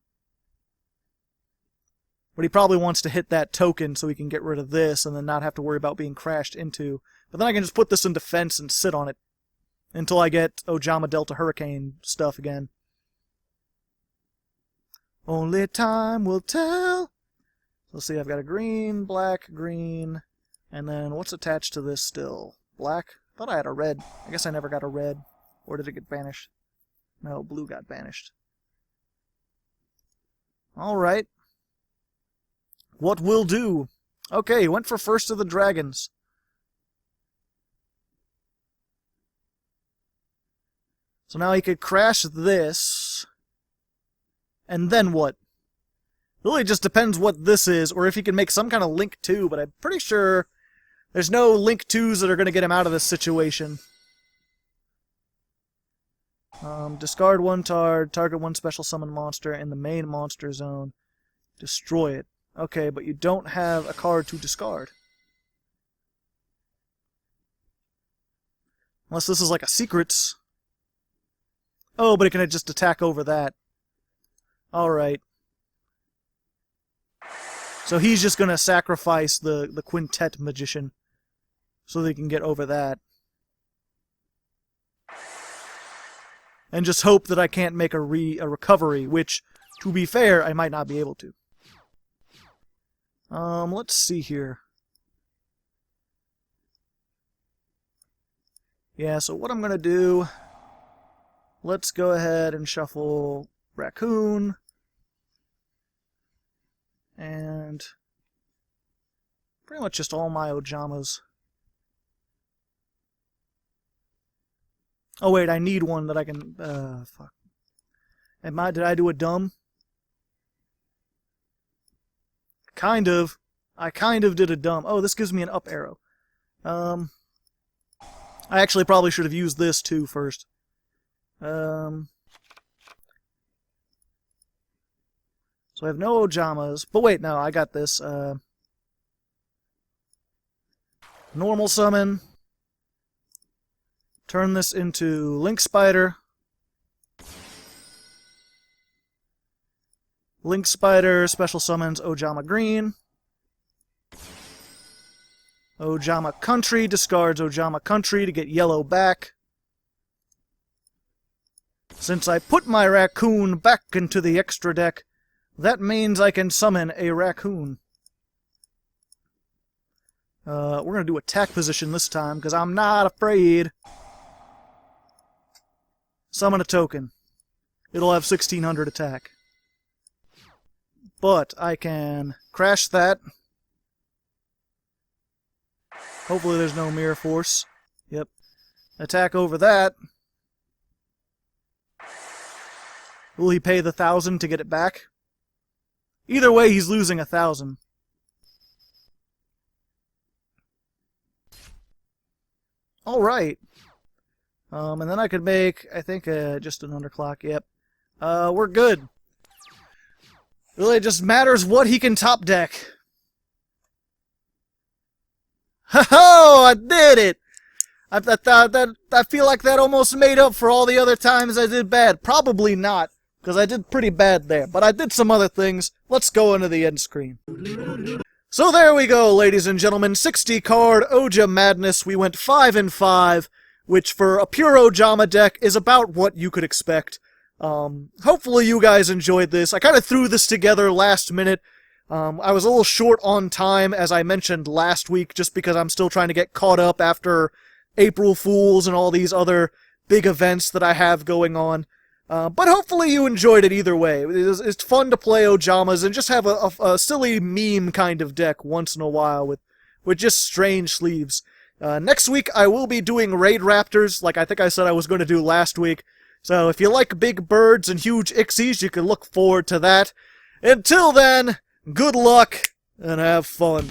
Speaker 2: But he probably wants to hit that token so he can get rid of this, and then not have to worry about being crashed into. But then I can just put this in defense and sit on it. Until I get Ojama Delta Hurricane stuff again. Only time will tell. Let's see, I've got a green, black, green, and then what's attached to this still? Black? I thought I had a red. I guess I never got a red. Or did it get banished? No, blue got banished. Alright. What will do? Okay, went for First of the Dragons. So now he could crash this. And then what? Really just depends what this is, or if he can make some kind of Link 2, but I'm pretty sure there's no Link 2s that are going to get him out of this situation. Discard one card, target one special summon monster in the main monster zone. Destroy it. Okay, but you don't have a card to discard. Unless this is like a secrets. Oh, but it can just attack over that. Alright. So he's just going to sacrifice the Quintet Magician so they can get over that. And just hope that I can't make a recovery, which, to be fair, I might not be able to. Let's see here. Yeah, so what I'm going to do... Let's go ahead and shuffle Raccoon. And pretty much just all my Ojamas. Oh wait, I need one that I can... fuck. Did I do a dumb? Kind of. I kind of did a dumb. Oh, this gives me an up arrow. I actually probably should have used this too first. So I have no Ojamas. But wait, no, I got this. Normal summon. Turn this into Link Spider. Link Spider special summons Ojama Green. Ojama Country discards Ojama Country to get yellow back. Since I put my raccoon back into the extra deck, that means I can summon a raccoon. We're going to do attack position this time, because I'm not afraid. Summon a token. It'll have 1,600 attack. But I can crash that. Hopefully there's no Mirror Force. Yep. Attack over that. Will he pay the 1,000 to get it back? Either way, he's losing 1,000. Alright. And then I could make, I think, just an underclock. Yep. We're good. Really, it just matters what he can top deck. Ho-ho! I did it! I feel like that almost made up for all the other times I did bad. Probably not, because I did pretty bad there. But I did some other things. Let's go into the end screen. So there we go, ladies and gentlemen. 60 card OJAMADNESS. We went 5 and 5, which for a pure Ojama deck is about what you could expect. Hopefully you guys enjoyed this. I kind of threw this together last minute. I was a little short on time, as I mentioned last week, just because I'm still trying to get caught up after April Fools and all these other big events that I have going on. But hopefully you enjoyed it either way. It's fun to play Ojamas and just have a silly meme kind of deck once in a while with just strange sleeves. Next week I will be doing Raid Raptors, like I think I said I was going to do last week. So if you like big birds and huge Ixies, you can look forward to that. Until then, good luck and have fun.